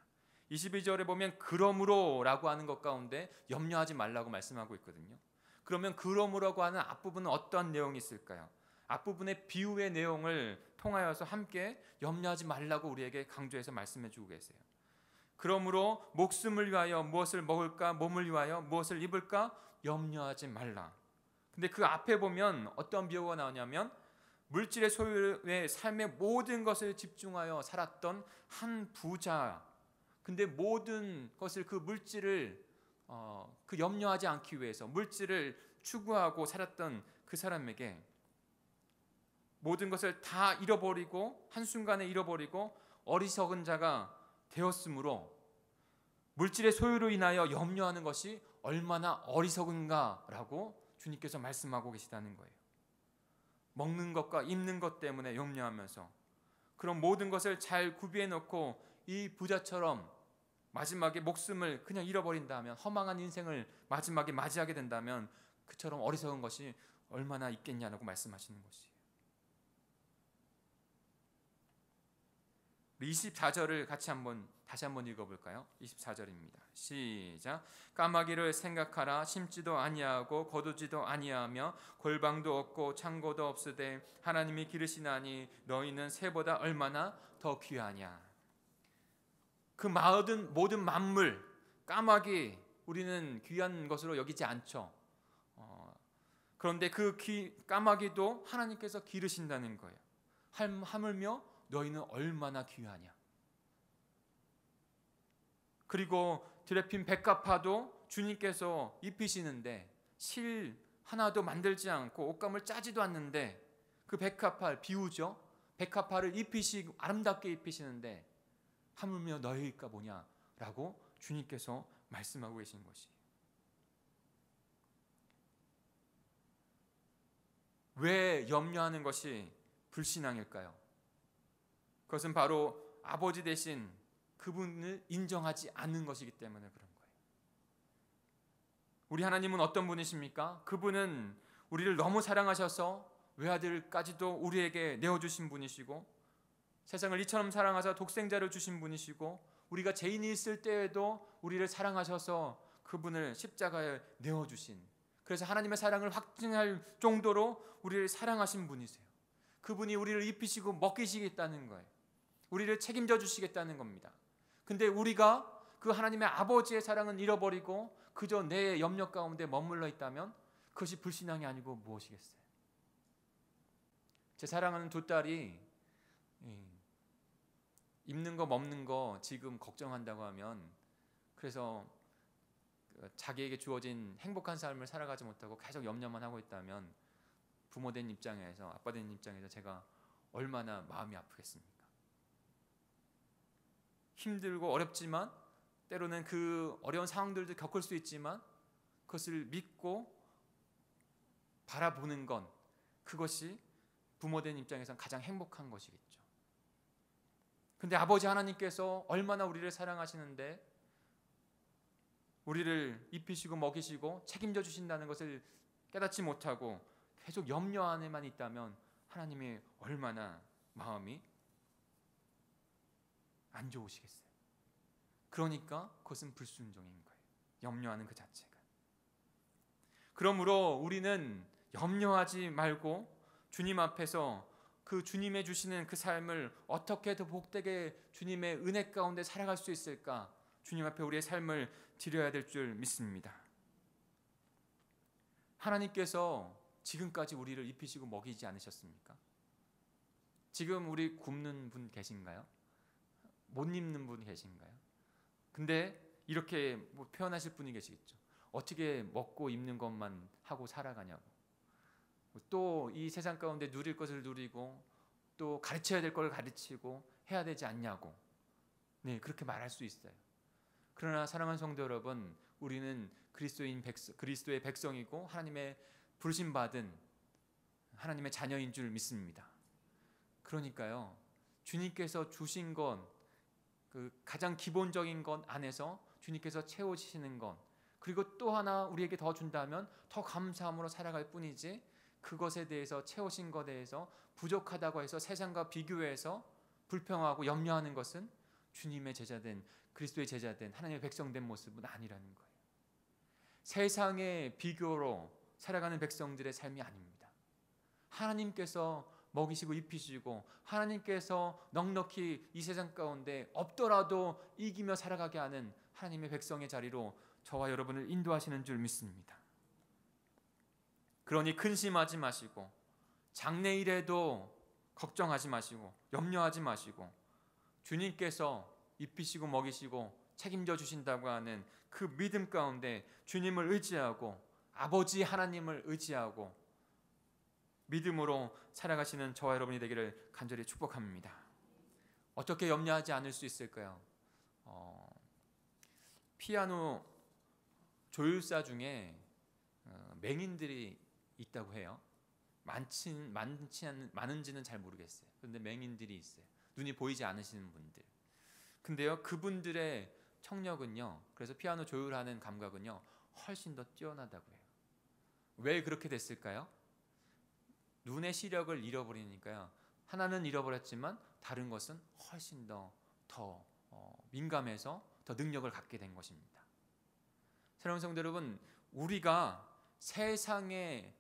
22절에 보면 그러므로 라고 하는 것 가운데 염려하지 말라고 말씀하고 있거든요. 그러면 그러므로라고 하는 앞부분은 어떠한 내용이 있을까요? 앞부분의 비유의 내용을 통하여서 함께 염려하지 말라고 우리에게 강조해서 말씀해 주고 계세요. 그러므로 목숨을 위하여 무엇을 먹을까, 몸을 위하여 무엇을 입을까 염려하지 말라. 근데 그 앞에 보면 어떤 비유가 나오냐면 물질의 소유의 삶의 모든 것을 집중하여 살았던 한 부자. 근데 모든 것을, 그 물질을 그 염려하지 않기 위해서 물질을 추구하고 살았던 그 사람에게 모든 것을 다 잃어버리고 한순간에 잃어버리고 어리석은 자가 되었으므로 물질의 소유로 인하여 염려하는 것이 얼마나 어리석은가라고 주님께서 말씀하고 계시다는 거예요. 먹는 것과 입는 것 때문에 염려하면서 그런 모든 것을 잘 구비해 놓고 이 부자처럼 마지막에 목숨을 그냥 잃어버린다면, 허망한 인생을 마지막에 맞이하게 된다면 그처럼 어리석은 것이 얼마나 있겠냐고 말씀하시는 것이에요. 24절을 같이 다시 한번 읽어볼까요? 24절입니다. 시작. 까마귀를 생각하라. 심지도 아니하고 거두지도 아니하며 골방도 없고 창고도 없으되 하나님이 기르시나니 너희는 새보다 얼마나 더 귀하냐. 그 모든 만물, 까마귀, 우리는 귀한 것으로 여기지 않죠. 그런데 그 까마귀도 하나님께서 기르신다는 거예요. 하물며 너희는 얼마나 귀하냐. 그리고 드레핀 백합화도 주님께서 입히시는데 실 하나도 만들지 않고 옷감을 짜지도 않는데 그 백합화 비우죠. 백합화를 입히시고 아름답게 입히시는데 하물며 너희가 뭐냐라고 주님께서 말씀하고 계신 것이에요. 왜 염려하는 것이 불신앙일까요? 그것은 바로 아버지 되신 그분을 인정하지 않는 것이기 때문에 그런 거예요. 우리 하나님은 어떤 분이십니까? 그분은 우리를 너무 사랑하셔서 외아들까지도 우리에게 내어주신 분이시고 세상을 이처럼 사랑하사 독생자를 주신 분이시고 우리가 죄인이 있을 때에도 우리를 사랑하셔서 그분을 십자가에 내어주신, 그래서 하나님의 사랑을 확증할 정도로 우리를 사랑하신 분이세요. 그분이 우리를 입히시고 먹이시겠다는 거예요. 우리를 책임져 주시겠다는 겁니다. 근데 우리가 그 하나님의 아버지의 사랑은 잃어버리고 그저 내 염려 가운데 머물러 있다면 그것이 불신앙이 아니고 무엇이겠어요? 제 사랑하는 두 딸이 입는 거 먹는 거 지금 걱정한다고 하면, 그래서 자기에게 주어진 행복한 삶을 살아가지 못하고 계속 염려만 하고 있다면 부모된 입장에서, 아빠된 입장에서 제가 얼마나 마음이 아프겠습니까? 힘들고 어렵지만 때로는 그 어려운 상황들도 겪을 수 있지만 그것을 믿고 바라보는 건, 그것이 부모된 입장에서는 가장 행복한 것이겠죠. 근데 아버지 하나님께서 얼마나 우리를 사랑하시는데 우리를 입히시고 먹이시고 책임져 주신다는 것을 깨닫지 못하고 계속 염려 안에만 있다면 하나님이 얼마나 마음이 안 좋으시겠어요. 그러니까 그것은 불순종인 거예요. 염려하는 그 자체가. 그러므로 우리는 염려하지 말고 주님 앞에서 그 주님의 주시는 그 삶을 어떻게 더 복되게 주님의 은혜 가운데 살아갈 수 있을까, 주님 앞에 우리의 삶을 드려야 될 줄 믿습니다. 하나님께서 지금까지 우리를 입히시고 먹이지 않으셨습니까? 지금 우리 굶는 분 계신가요? 못 입는 분 계신가요? 근데 이렇게 표현하실 분이 계시겠죠. 어떻게 먹고 입는 것만 하고 살아가냐고. 또 이 세상 가운데 누릴 것을 누리고 또 가르쳐야 될 걸 가르치고 해야 되지 않냐고. 네, 그렇게 말할 수 있어요. 그러나 사랑하는 성도 여러분, 우리는 그리스도의 백성이고 하나님의 부르심 받은 하나님의 자녀인 줄 믿습니다. 그러니까요, 주님께서 주신 건, 그 가장 기본적인 것 안에서 주님께서 채워주시는 것, 그리고 또 하나 우리에게 더 준다면 더 감사함으로 살아갈 뿐이지, 그것에 대해서, 채우신 것에 대해서 부족하다고 해서 세상과 비교해서 불평하고 염려하는 것은 주님의 제자된, 그리스도의 제자된, 하나님의 백성된 모습은 아니라는 거예요. 세상의 비교로 살아가는 백성들의 삶이 아닙니다. 하나님께서 먹이시고 입히시고 하나님께서 넉넉히 이 세상 가운데 없더라도 이기며 살아가게 하는 하나님의 백성의 자리로 저와 여러분을 인도하시는 줄 믿습니다. 그러니 근심하지 마시고 장래일에도 걱정하지 마시고 염려하지 마시고 주님께서 입히시고 먹이시고 책임져 주신다고 하는 그 믿음 가운데 주님을 의지하고 아버지 하나님을 의지하고 믿음으로 살아가시는 저와 여러분이 되기를 간절히 축복합니다. 어떻게 염려하지 않을 수 있을까요? 피아노 조율사 중에 맹인들이 있다고 해요. 많은지는 잘 모르겠어요. 그런데 맹인들이 있어요. 눈이 보이지 않으시는 분들. 근데요, 그분들의 청력은요, 그래서 피아노 조율하는 감각은요, 훨씬 더 뛰어나다고 해요. 왜 그렇게 됐을까요? 눈의 시력을 잃어버리니까요, 하나는 잃어버렸지만 다른 것은 훨씬 더 민감해서 더 능력을 갖게 된 것입니다. 사랑하는 성도 여러분, 우리가 세상의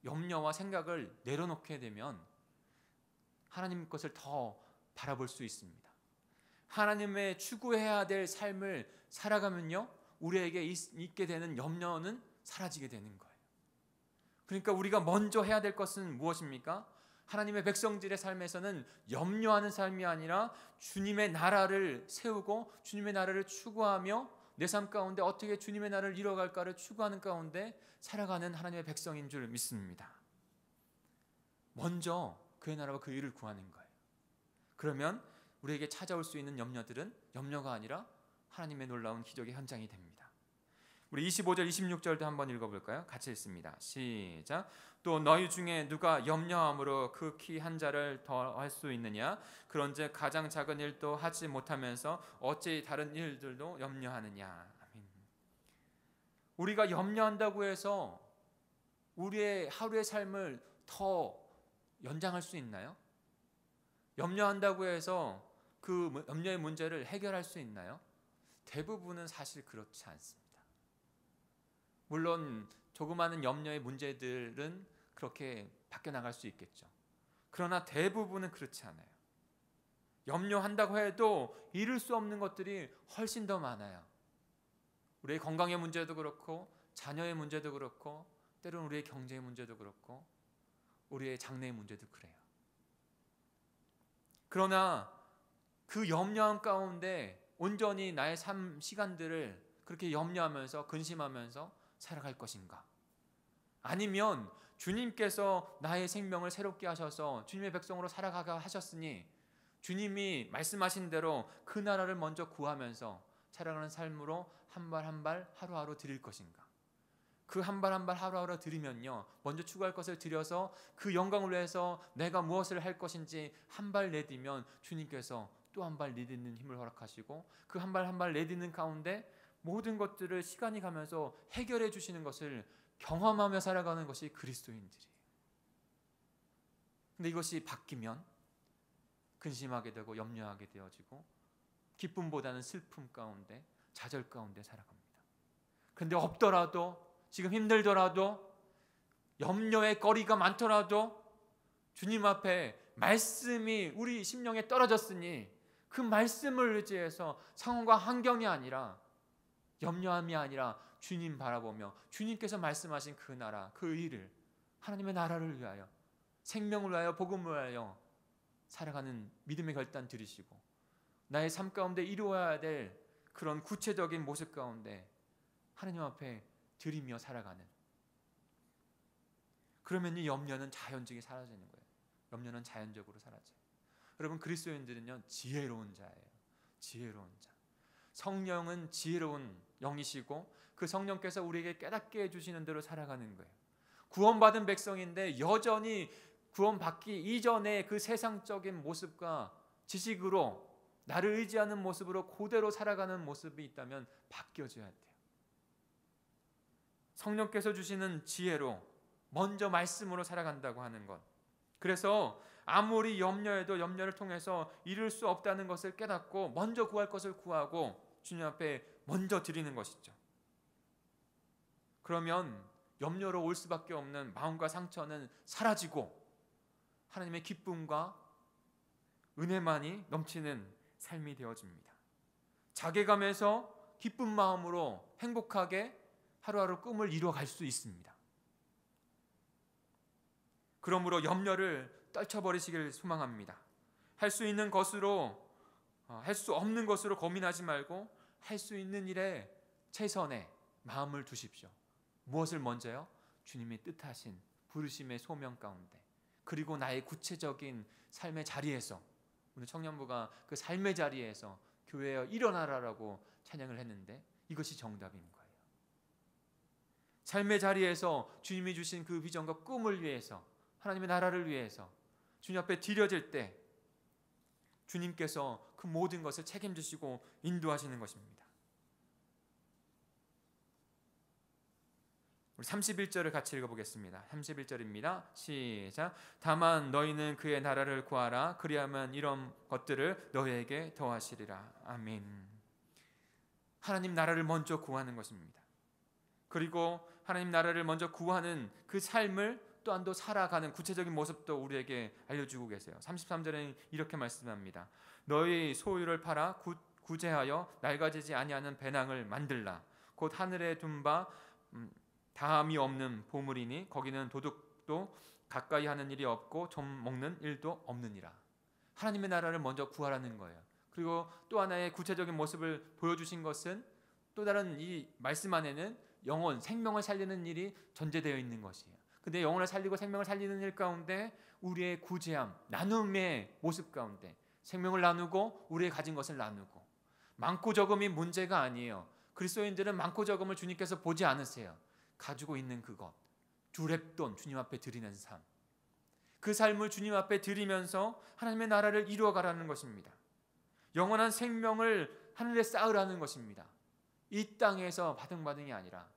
염려와 생각을 내려놓게 되면 하나님 것을 더 바라볼 수 있습니다. 하나님의 추구해야 될 삶을 살아가면요, 우리에게 있게 되는 염려는 사라지게 되는 거예요. 그러니까 우리가 먼저 해야 될 것은 무엇입니까? 하나님의 백성들의 삶에서는 염려하는 삶이 아니라 주님의 나라를 세우고 주님의 나라를 추구하며 내 삶 가운데 어떻게 주님의 나라를 이뤄갈까를 추구하는 가운데 살아가는 하나님의 백성인 줄 믿습니다. 먼저 그의 나라와 그 일을 구하는 거예요. 그러면 우리에게 찾아올 수 있는 염려들은 염려가 아니라 하나님의 놀라운 기적의 현장이 됩니다. 우리 25절 26절도 한번 읽어볼까요? 같이 읽습니다. 시작. 또 너희 중에 누가 염려함으로 그 키 한 자를 더 할 수 있느냐? 그런즉 가장 작은 일도 하지 못하면서 어찌 다른 일들도 염려하느냐? 아멘. 우리가 염려한다고 해서 우리의 하루의 삶을 더 연장할 수 있나요? 염려한다고 해서 그 염려의 문제를 해결할 수 있나요? 대부분은 사실 그렇지 않습니다. 물론 조그마한 염려의 문제들은 그렇게 바뀌어나갈 수 있겠죠. 그러나 대부분은 그렇지 않아요. 염려한다고 해도 이룰 수 없는 것들이 훨씬 더 많아요. 우리의 건강의 문제도 그렇고 자녀의 문제도 그렇고 때로는 우리의 경제의 문제도 그렇고 우리의 장래의 문제도 그래요. 그러나 그 염려함 가운데 온전히 나의 삶 시간들을 그렇게 염려하면서 근심하면서 살아갈 것인가? 아니면 주님께서 나의 생명을 새롭게 하셔서 주님의 백성으로 살아가게 하셨으니 주님이 말씀하신 대로 그 나라를 먼저 구하면서 살아가는 삶으로 한 발 한 발 하루하루 드릴 것인가? 그 한 발 한 발 하루하루 드리면요, 먼저 추구할 것을 드려서 그 영광을 위해서 내가 무엇을 할 것인지 한 발 내디면 주님께서 또 한 발 내딛는 힘을 허락하시고 그 한 발 한 발 내딛는 가운데 모든 것들을 시간이 가면서 해결해 주시는 것을 경험하며 살아가는 것이 그리스도인들이에요. 근데 이것이 바뀌면 근심하게 되고 염려하게 되어지고 기쁨보다는 슬픔 가운데 좌절 가운데 살아갑니다. 그런데 없더라도 지금 힘들더라도 염려의 거리가 많더라도 주님 앞에 말씀이 우리 심령에 떨어졌으니 그 말씀을 의지해서 상황과 환경이 아니라 염려함이 아니라 주님 바라보며 주님께서 말씀하신 그 나라, 그 일을 하나님의 나라를 위하여 생명을 위하여 복음을 위하여 살아가는 믿음의 결단 들이시고 나의 삶 가운데 이루어야 될 그런 구체적인 모습 가운데 하나님 앞에 드리며 살아가는, 그러면 이 염려는 자연적이 사라지는 거예요. 염려는 자연적으로 사라져요. 여러분, 그리스도인들은요 지혜로운 자예요. 지혜로운 자. 성령은 지혜로운 영이시고 그 성령께서 우리에게 깨닫게 해주시는 대로 살아가는 거예요. 구원받은 백성인데 여전히 구원받기 이전의 그 세상적인 모습과 지식으로 나를 의지하는 모습으로 그대로 살아가는 모습이 있다면 바뀌어져야 돼요. 성령께서 주시는 지혜로 먼저 말씀으로 살아간다고 하는 것. 그래서 아무리 염려해도 염려를 통해서 이룰 수 없다는 것을 깨닫고 먼저 구할 것을 구하고 주님 앞에 먼저 드리는 것이죠. 그러면 염려로 올 수밖에 없는 마음과 상처는 사라지고 하나님의 기쁨과 은혜만이 넘치는 삶이 되어집니다. 자괴감에서 기쁜 마음으로 행복하게 하루하루 꿈을 이루어갈 수 있습니다. 그러므로 염려를 떨쳐버리시길 소망합니다. 할 수 있는 것으로, 할 수 없는 것으로 고민하지 말고 할 수 있는 일에 최선의 마음을 두십시오. 무엇을 먼저요? 주님이 뜻하신 부르심의 소명 가운데, 그리고 나의 구체적인 삶의 자리에서, 오늘 청년부가 그 삶의 자리에서 교회여 일어나라라고 찬양을 했는데 이것이 정답인 거예요. 삶의 자리에서 주님이 주신 그 비전과 꿈을 위해서, 하나님의 나라를 위해서 주님 앞에 드려질 때 주님께서 그 모든 것을 책임지시고 인도하시는 것입니다. 우리 31절을 같이 읽어보겠습니다. 31절입니다. 시작. 다만 너희는 그의 나라를 구하라. 그리하면 이런 것들을 너희에게 더하시리라. 아멘. 하나님 나라를 먼저 구하는 것입니다. 그리고 하나님 나라를 먼저 구하는 그 삶을 또한 또 살아가는 구체적인 모습도 우리에게 알려주고 계세요. 33절에는 이렇게 말씀합니다. 너희 소유를 팔아 구제하여 낡아지지 아니하는 배낭을 만들라. 곧 하늘에 둔 바 다함이 없는 보물이니 거기는 도둑도 가까이 하는 일이 없고 좀 먹는 일도 없느니라. 하나님의 나라를 먼저 구하라는 거예요. 그리고 또 하나의 구체적인 모습을 보여주신 것은 또 다른 이 말씀 안에는 영혼, 생명을 살리는 일이 전제되어 있는 것이에요. 근데 영혼을 살리고 생명을 살리는 일 가운데 우리의 구제함, 나눔의 모습 가운데 생명을 나누고 우리의 가진 것을 나누고, 많고 적음이 문제가 아니에요. 그리스도인들은 많고 적음을 주님께서 보지 않으세요. 가지고 있는 그것, 두렙돈 주님 앞에 드리는 삶, 그 삶을 주님 앞에 드리면서 하나님의 나라를 이루어가라는 것입니다. 영원한 생명을 하늘에 쌓으라는 것입니다. 이 땅에서 바등바등이 아니라.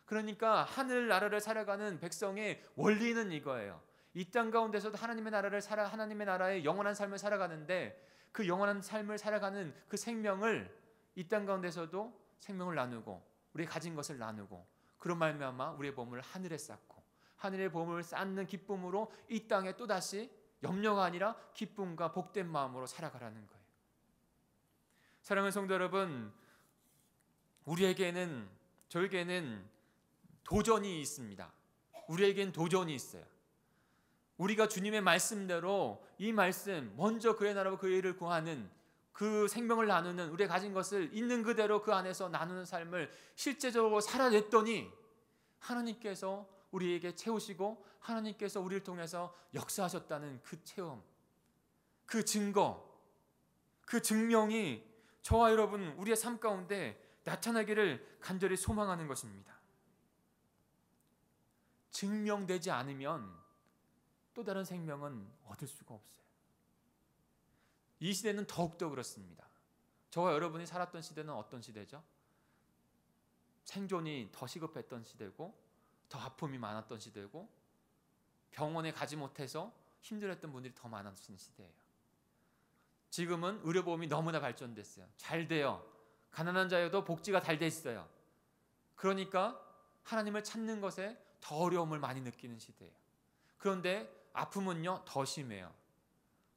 그러니까 하늘 나라를 살아가는 백성의 원리는 이거예요. 이 땅 가운데서도 하나님의 나라를 하나님의 나라의 영원한 삶을 살아가는데, 그 영원한 삶을 살아가는 그 생명을 이 땅 가운데서도 생명을 나누고 우리의 가진 것을 나누고, 그런 말미암아 우리의 보물을 하늘에 쌓고, 하늘의 보물을 쌓는 기쁨으로 이 땅에 또다시 염려가 아니라 기쁨과 복된 마음으로 살아가라는 거예요. 사랑하는 성도 여러분, 저에게는 도전이 있습니다. 우리에겐 도전이 있어요. 우리가 주님의 말씀대로 이 말씀, 먼저 그의 나라와 그의 일을 구하는, 그 생명을 나누는, 우리의 가진 것을 있는 그대로 그 안에서 나누는 삶을 실제적으로 살아냈더니 하나님께서 우리에게 채우시고 하나님께서 우리를 통해서 역사하셨다는 그 체험, 그 증거, 그 증명이 저와 여러분 우리의 삶 가운데 나타나기를 간절히 소망하는 것입니다. 증명되지 않으면 또 다른 생명은 얻을 수가 없어요. 이 시대는 더욱더 그렇습니다. 저와 여러분이 살았던 시대는 어떤 시대죠? 생존이 더 시급했던 시대고, 더 아픔이 많았던 시대고, 병원에 가지 못해서 힘들었던 분들이 더 많았던 시대예요. 지금은 의료보험이 너무나 발전됐어요. 잘 돼요. 가난한 자여도 복지가 잘 돼 있어요. 그러니까 하나님을 찾는 것에 더 어려움을 많이 느끼는 시대예요. 그런데 아픔은요 더 심해요.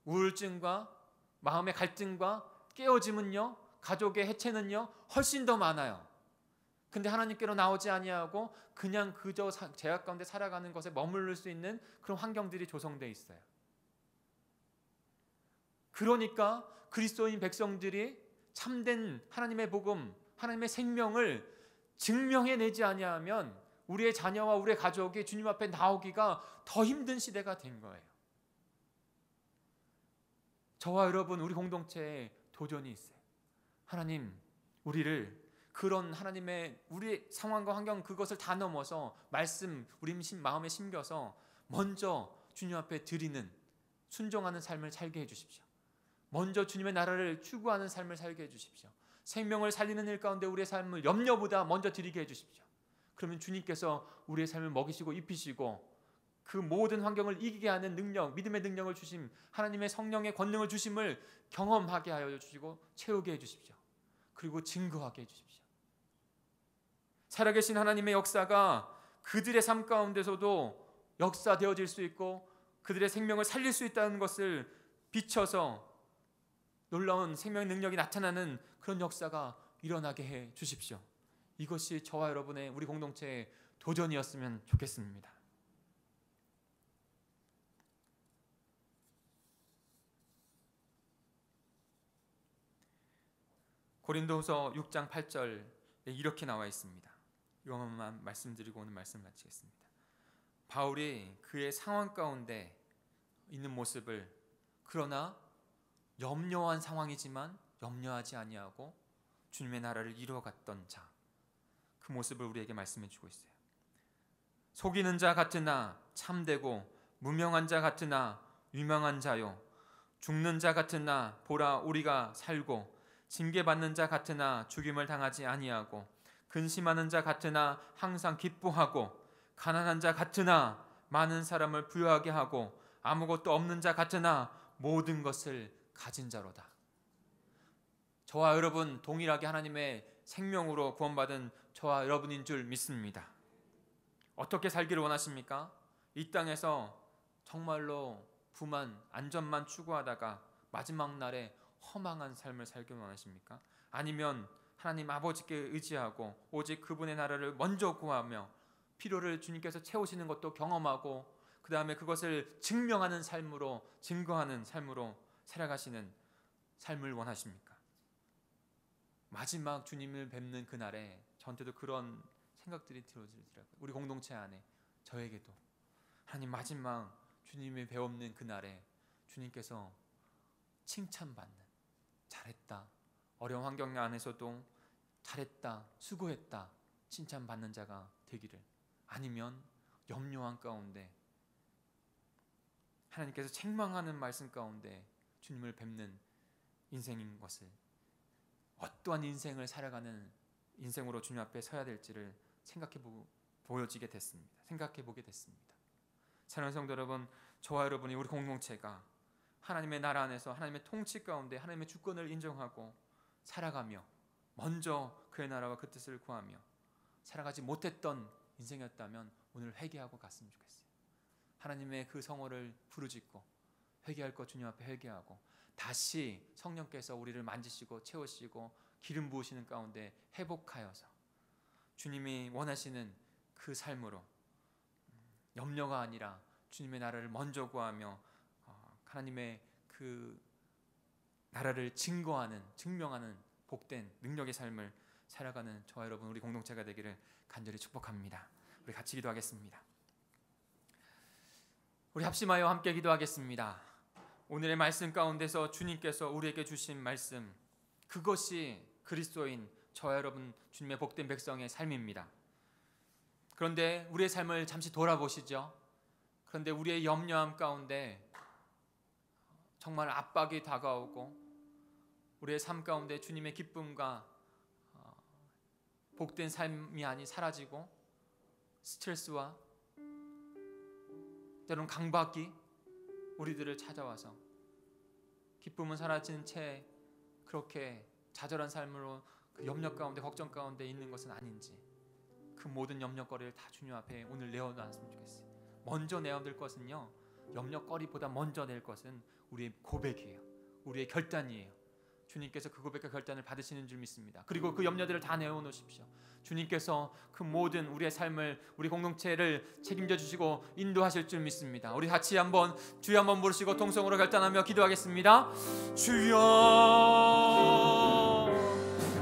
우울증과 마음의 갈등과 깨어짐은요, 가족의 해체는요 훨씬 더 많아요. 근데 하나님께로 나오지 아니하고 그냥 그저 죄악 가운데 살아가는 것에 머무를 수 있는 그런 환경들이 조성되어 있어요. 그러니까 그리스도인 백성들이 참된 하나님의 복음, 하나님의 생명을 증명해내지 아니하면 우리의 자녀와 우리의 가족이 주님 앞에 나오기가 더 힘든 시대가 된 거예요. 저와 여러분, 우리 공동체에 도전이 있어요. 하나님, 우리를 그런 하나님의 우리 상황과 환경, 그것을 다 넘어서 말씀 우리 마음에 심겨서 먼저 주님 앞에 드리는, 순종하는 삶을 살게 해주십시오. 먼저 주님의 나라를 추구하는 삶을 살게 해주십시오. 생명을 살리는 일 가운데 우리의 삶을 염려보다 먼저 드리게 해주십시오. 그러면 주님께서 우리의 삶을 먹이시고 입히시고 그 모든 환경을 이기게 하는 능력, 믿음의 능력을 주심, 하나님의 성령의 권능을 주심을 경험하게 하여 주시고 채우게 해주십시오. 그리고 증거하게 해주십시오. 살아계신 하나님의 역사가 그들의 삶 가운데서도 역사되어질 수 있고 그들의 생명을 살릴 수 있다는 것을 비춰서 놀라운 생명의 능력이 나타나는 그런 역사가 일어나게 해 주십시오. 이것이 저와 여러분의 우리 공동체의 도전이었으면 좋겠습니다. 고린도후서 6장 8절에 이렇게 나와 있습니다. 이것만 말씀드리고 오늘 말씀 마치겠습니다. 바울이 그의 상황 가운데 있는 모습을, 그러나 염려한 상황이지만 염려하지 아니하고 주님의 나라를 이루어갔던 자, 그 모습을 우리에게 말씀해 주고 있어요. 속이는 자 같으나 참되고 무명한 자 같으나 유명한 자요, 죽는 자 같으나 보라 우리가 살고 징계받는 자 같으나 죽임을 당하지 아니하고 근심하는 자 같으나 항상 기뻐하고 가난한 자 같으나 많은 사람을 부유하게 하고 아무것도 없는 자 같으나 모든 것을 가진 자로다. 저와 여러분 동일하게 하나님의 생명으로 구원받은 저와 여러분인 줄 믿습니다. 어떻게 살기를 원하십니까? 이 땅에서 정말로 부만 안전만 추구하다가 마지막 날에 허망한 삶을 살기를 원하십니까? 아니면 하나님 아버지께 의지하고 오직 그분의 나라를 먼저 구하며 필요를 주님께서 채우시는 것도 경험하고 그 다음에 그것을 증명하는 삶으로, 증거하는 삶으로 살아가시는 삶을 원하십니까? 마지막 주님을 뵙는 그날에 저한테도 그런 생각들이 들어지더라고요. 우리 공동체 안에 저에게도 하나님 마지막 주님을 뵈옵는 그날에 주님께서 칭찬받는, 잘했다, 어려운 환경 안에서도 잘했다, 수고했다 칭찬받는 자가 되기를, 아니면 염려한 가운데 하나님께서 책망하는 말씀 가운데 주님을 뵙는 인생인 것을, 어떠한 인생을 살아가는 인생으로 주님 앞에 서야 될지를 보여지게 됐습니다. 생각해 보게 됐습니다. 사랑하는 성도 여러분, 저와 여러분이 우리 공동체가 하나님의 나라 안에서 하나님의 통치 가운데 하나님의 주권을 인정하고 살아가며 먼저 그의 나라와 그 뜻을 구하며 살아가지 못했던 인생이었다면 오늘 회개하고 갔으면 좋겠어요. 하나님의 그 성호를 부르짖고 회개할 것 주님 앞에 회개하고 다시 성령께서 우리를 만지시고 채우시고 기름 부으시는 가운데 회복하여서 주님이 원하시는 그 삶으로 염려가 아니라 주님의 나라를 먼저 구하며 하나님의 그 나라를 증명하는 복된 능력의 삶을 살아가는 저와 여러분 우리 공동체가 되기를 간절히 축복합니다. 우리 같이 기도하겠습니다. 우리 합심하여 함께 기도하겠습니다. 오늘의 말씀 가운데서 주님께서 우리에게 주신 말씀, 그것이 그리스도인 저와 여러분 주님의 복된 백성의 삶입니다. 그런데 우리의 삶을 잠시 돌아보시죠. 그런데 우리의 염려함 가운데 정말 압박이 다가오고 우리의 삶 가운데 주님의 기쁨과 복된 삶이 아니 사라지고 스트레스와 때로는 강박이 우리들을 찾아와서 기쁨은 사라진 채 그렇게 좌절한 삶으로 그 염려 가운데 걱정 가운데 있는 것은 아닌지, 그 모든 염려거리를 다 주님 앞에 오늘 내어놨으면 좋겠어요. 먼저 내어둘 것은요, 염려거리보다 먼저 낼 것은 우리의 고백이에요. 우리의 결단이에요. 주님께서 그 고백과 결단을 받으시는 줄 믿습니다. 그리고 그 염려들을 다 내어놓으십시오. 주님께서 그 모든 우리의 삶을, 우리 공동체를 책임져 주시고 인도하실 줄 믿습니다. 우리 같이 한번 주여 한번 부르시고 통성으로 결단하며 기도하겠습니다. 주여,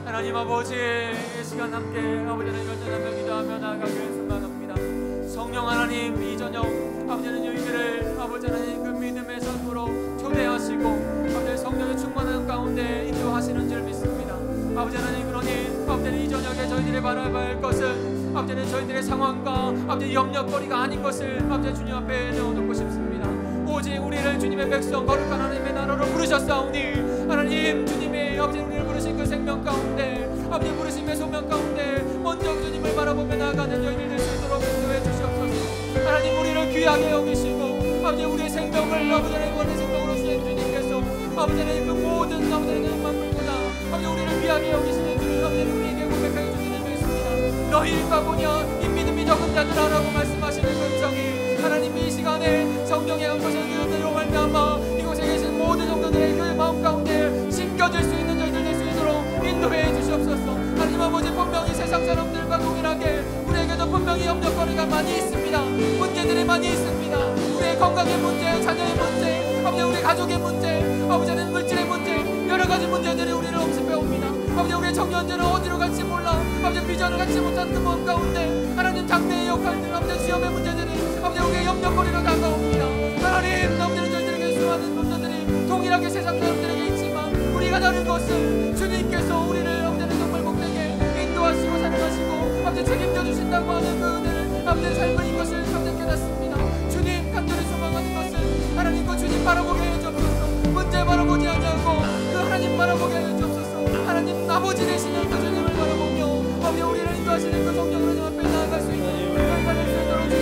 하나님 아버지, 이 시간 함께 아버지를 결단하며 기도하며 나아가기를 소망합니다. 성령 하나님, 이 저녁 아버지는 저희들을 아버지 하나님 그 믿음의 선으로 초대하시고 아버지 성령의 충만한 가운데 인도하시는 줄 믿습니다. 아버지 하나님, 그러니 아버지 이 저녁에 저희들이 바라봐야 할 것은 아버지는 저희들의 상황과 아버지 염려거리가 아닌 것을 아버지 주님 앞에 내어놓고 싶습니다. 오직 우리를 주님의 백성 거룩한 하나님의 나라로 부르셨사오니 하나님, 주님이 아버지 우리를 부르신 그 생명 가운데 아버지 부르심의 소명 가운데 먼저 주님을 바라보며 나아가는 저희들 될 수 있도록 인도해 주시옵소서. 하나님, 우리를 귀하게 여기시고 아버지 우리의 생명을 아버지 원의 생명으로 주신 주님께서 아버지는 그 모든 아버지는 만물보다 아버지 우리를 귀하게 여기시는 줄 아버지는 우리에게 고백하여 주시는 줄 있습니다. 너희 바보냐, 이 믿음이 적은 자들아라고 말씀하시는 음성이 하나님 이 시간에 성령의 음성을 그대로 말미암아 이곳에 계신 모든 성도들의 그 마음 가운데 심겨질 수 있는 저희들 될 수 있도록 인도해 주시옵소서. 하나님 아버지, 분명히 세상 사람들과 동일하게 우리에게도 분명히 염려거리가 많이 있습니다. 문제들이 많이 있습니다. 우리의 건강의 문제, 자녀의 문제, 아버지 우리 가족의 문제, 아버지는 물질의 문제, 여러 가지 문제들이 우리를 엄습해 옵니다. 아버지 우리의 청년들은 어디로 갈지 몰라 아버지 비전을 갖지 못한 그 마음 가운데 하나님 장래의 역할들, 아버지 시험의 문제들이 아버지 우리의 염려거리로 다가옵니다. 하나님, 아버지는 저희들에게 수많은 문제들이 동일하게 세상 사람들에게 있지만 우리가 다른 것은 주님께서 우리를 아버지는 정말 복되게 인도하시고 사랑하시고 아버지 책임져 주신다고 하는 그 은혜를 아버지의 삶인 것을 아버지 깨닫습니다. 주님 간절히 소망하는 것은 하나님 그 주님 바라보게 해주옵소서. 문제 바라보지 아니하고 그 하나님 바라보게 해주옵소서. 하나님 아버지 되시는 그 주님을 바라보며 아버지 우리를 인도하시는 그 성령 하나님 앞에 나아갈 수 있는 저희가 될 수 있도록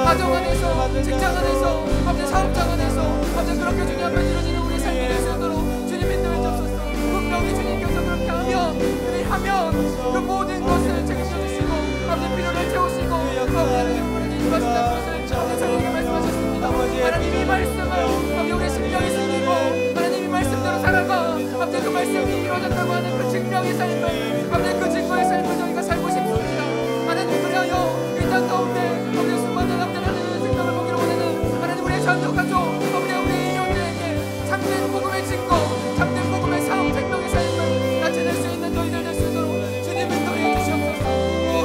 가정 안에서, 직장 안에서, 아버지 사업장 안에서, 아버지 그렇게 주님 앞에 드려지는 우리 삶이 될 수 있도록 주님 인도해 주옵소서. 분명히 주님께서 그렇게 하면 그 모든 것을 책임져 주시고 아버지 필요를 채우시고 아버지는 우리 인도하신다는 것을 저에게 말씀하셨습니다. 하나님 이 말씀을 아버지 우리 심령에 새기고 하나님 이 말씀대로 살아가 아버지 그 말씀이 이루어졌다고 하는 그 증명의 삶을 아버지 그 증거의 삶을 저희가 살고 싶습니다. 하나님 그리하여 이 땅 가운데 아버지 수많은 남자라는 생명을 보기로 원하는 하나님 우리의 전도 가족 아버지 우리 이웃들에게 참된 복음의 증거 참된 복음의 사업 생명의 삶을 같이 낼 수 있는 너희들 될 수 있도록 주님 인도해 주시옵소서. 오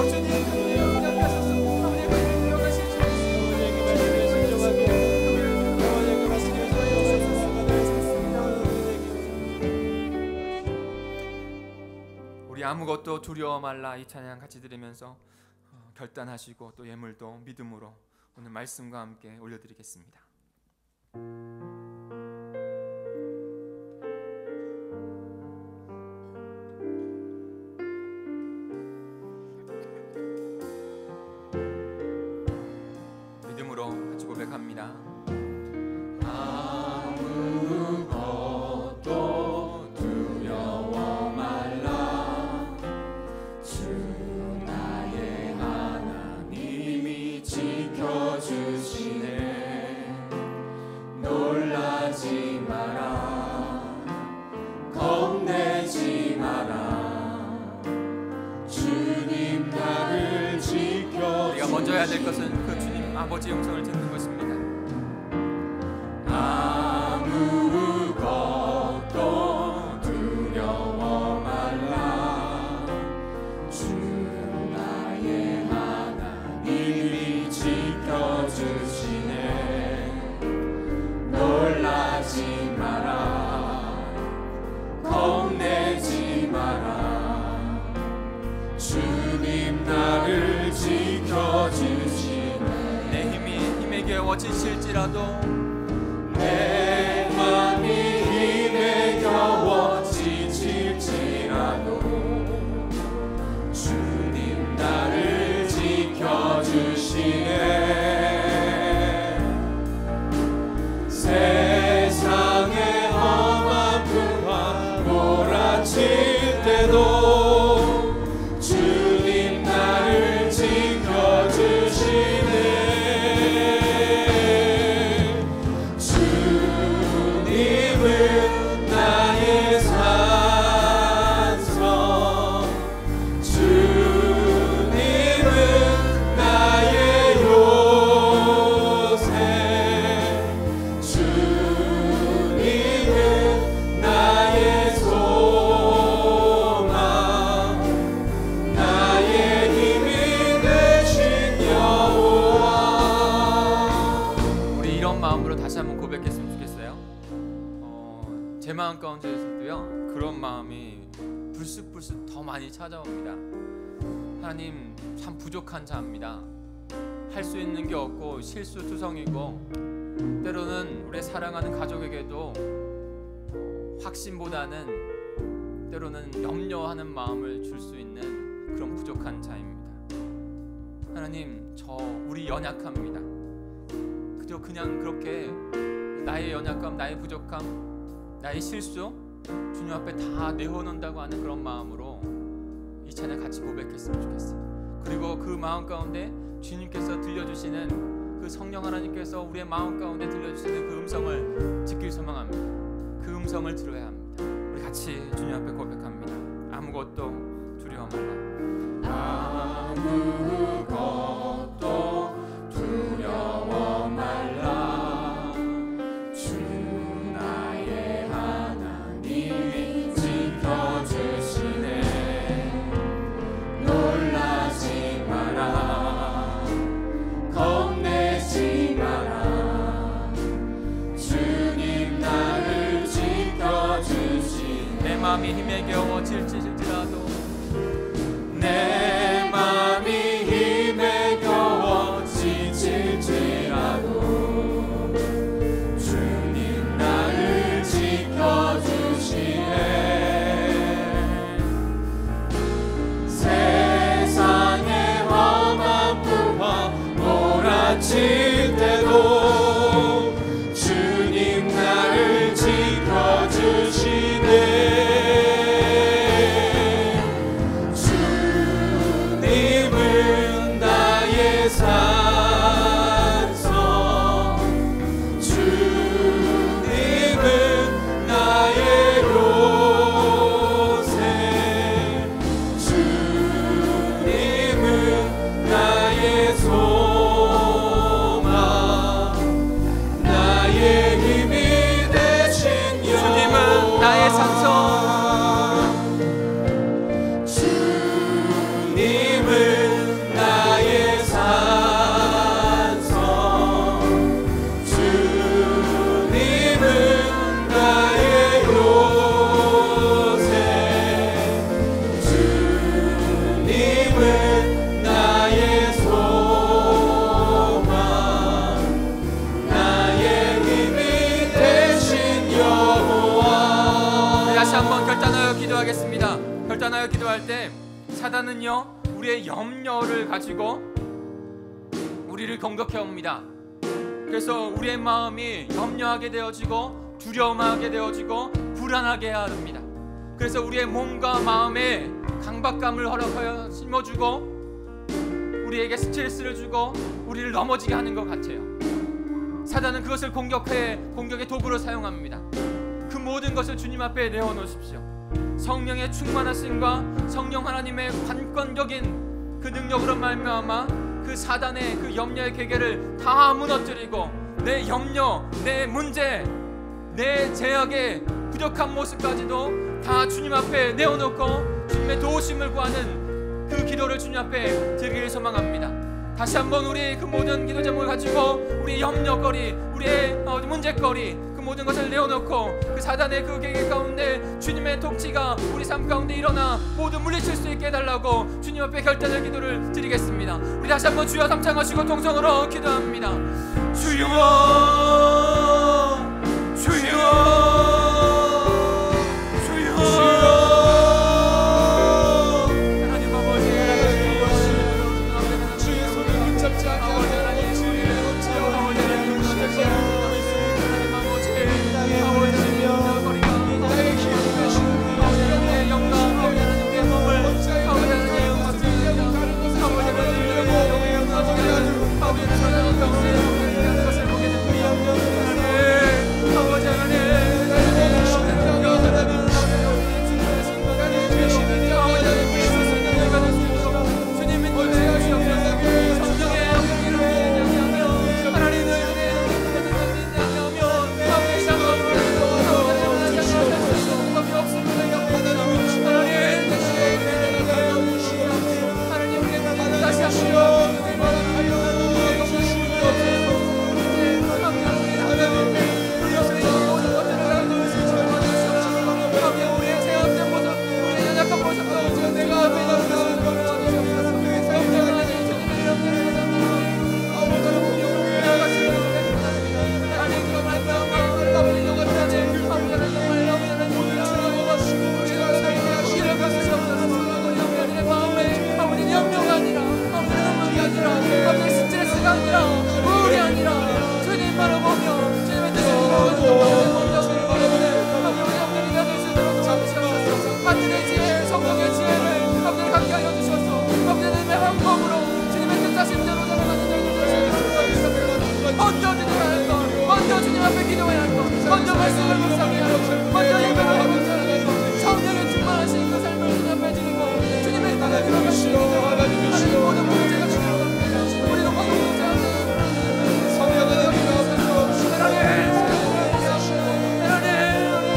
주님 인도하셔서 아버지 그 인도하실 우리 아무것도 두려워 말라 이 찬양 같이 들으면서 결단하시고 또 예물도 믿음으로 오늘 말씀과 함께 올려드리겠습니다. 믿음으로 같이 고백합니다. 아무것도 두려워 말라 주 나의 하나님이 지켜주시네 놀라지 마라 겁내지 마라 주님 나를 지켜주시네 우리가 먼저 해야 될 것은 그 주님 아버지의 음성을 듣는 것입니다. 아무것도 두려워 말라 주 나의 하나님이 지켜주시네 놀라지 마라 겁내지 마라 주님 나를 지켜주시네 힘에 겨워 지칠지라도 내 맘이 힘에 겨워 지칠지라도 주님 나를 지켜주시네 세상의 험한 풍파 몰아칠 때도 주님 나를 지켜주시네 제 마음 가운데에서도요 그런 마음이 불쑥불쑥 더 많이 찾아옵니다. 하나님 참 부족한 자입니다. 할 수 있는 게 없고 실수투성이고 때로는 우리 사랑하는 가족에게도 확신보다는 때로는 염려하는 마음을 줄 수 있는 그런 부족한 자입니다. 하나님 저 우리 연약합니다. 그냥 그렇게 나의 연약감 나의 부족함 나의 실수 주님 앞에 다 내어놓는다고 하는 그런 마음으로 이 찬양 같이 고백했으면 좋겠어요. 그리고 그 마음 가운데 주님께서 들려주시는 그 성령 하나님께서 우리의 마음 가운데 들려주시는 그 음성을 듣길 소망합니다. 그 음성을 들어야 합니다. 우리 같이 주님 앞에 고백합니다. 아무것도 두려워 말라 아무것도 두려워 말라 마음이 힘에 겨워 질지라도 내 마음이 힘에 겨워 지칠지라도 주님 나를 지켜주시네 세상의 험한 풍파 몰아치 기도하겠습니다. 결단하여 기도할 때 사단은요 우리의 염려를 가지고 우리를 공격해 옵니다. 그래서 우리의 마음이 염려하게 되어지고 두려움하게 되어지고 불안하게 합니다. 그래서 우리의 몸과 마음에 강박감을 허락하여 심어주고 우리에게 스트레스를 주고 우리를 넘어지게 하는 것 같아요. 사단은 그것을 공격의 도구로 사용합니다. 그 모든 것을 주님 앞에 내어놓으십시오. 성령의 충만하심과 성령 하나님의 관건적인 그 능력으로 말미암아 그 사단의 그 염려의 계계를 다 무너뜨리고 내 염려, 내 문제, 내 제약의 부족한 모습까지도 다 주님 앞에 내어놓고 주님의 도우심을 구하는 그 기도를 주님 앞에 드리기를 소망합니다. 다시 한번 우리 그 모든 기도 제목을 가지고 우리 염려거리, 우리의 문제거리 그 모든 것을 내어놓고 그 사단의 그 계계 가운데 주님의 통치가 우리 삶 가운데 일어나 모두 물리칠 수 있게 해달라고 주님 앞에 결단의 기도를 드리겠습니다. 우리 다시 한번 주여 삼창하시고 통성으로 기도합니다. 주여 주여 먼저 주님 앞에 기도해야 할 것, 먼저 말씀을 묵상해야 할 것, 먼저 예배를 하면서 성령의 충만하신 그 삶을 주님 앞에 드리고 주님의 뜻을 들어가시고 하나님 모든 문제가 주님으로 갑니다. 우리도 거듭나지 않는 성령의 은혜가 없어서 하나님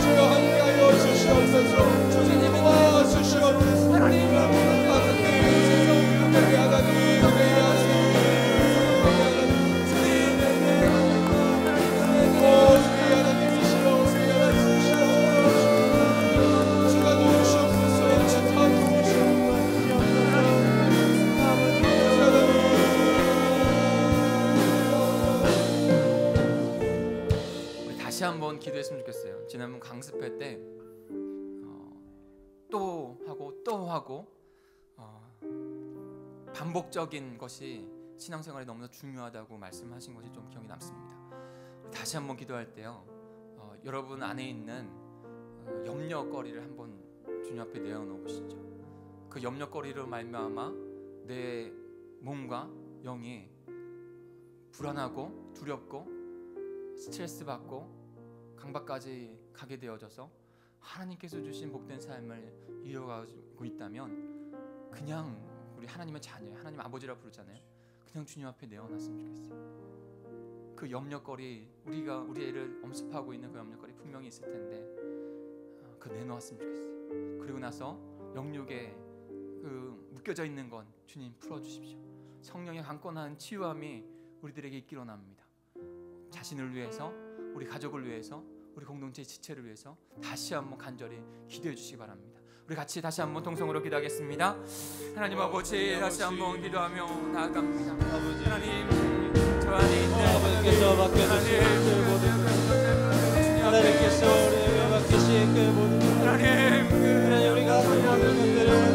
주여 함께하여 주시옵소서. 주님이 도와주시옵소서. 하나님 한번 기도했으면 좋겠어요. 지난번 강습회 때 또 하고 반복적인 것이 신앙생활에 너무나 중요하다고 말씀하신 것이 좀 기억이 남습니다. 다시 한번 기도할 때요, 여러분 안에 있는 염려거리를 한번 주님 앞에 내어놓으시죠. 그 염려거리로 말미암아 내 몸과 영이 불안하고 두렵고 스트레스 받고 강박까지 가게 되어져서 하나님께서 주신 복된 삶을 이어가고 있다면 그냥 우리 하나님의 자녀, 하나님 아버지라 부르잖아요. 그냥 주님 앞에 내어놨으면 좋겠어요. 그 염려거리, 우리가 우리 애를 엄습하고 있는 그 염려거리 분명히 있을 텐데 그 내놓았으면 좋겠어요. 그리고 나서 영육에 그 묶여져 있는 건 주님 풀어주십시오. 성령의 강권한 치유함이 우리들에게 있기로 합니다. 자신을 위해서, 우리 가족을 위해서, 우리 공동체의 지체를 위해서 다시 한번 간절히 기도해 주시기 바랍니다. 우리 같이 다시 한번 통성으로 기도하겠습니다. 하나님 아버지, 다시 한번 기도하며 나아갑니다. 하나님, 저 안에 있는 아버지께서 맡겨주신 그 모든 하나님께서 우리에게 맡기신 그 모든 하나님 우리가 모든 것들은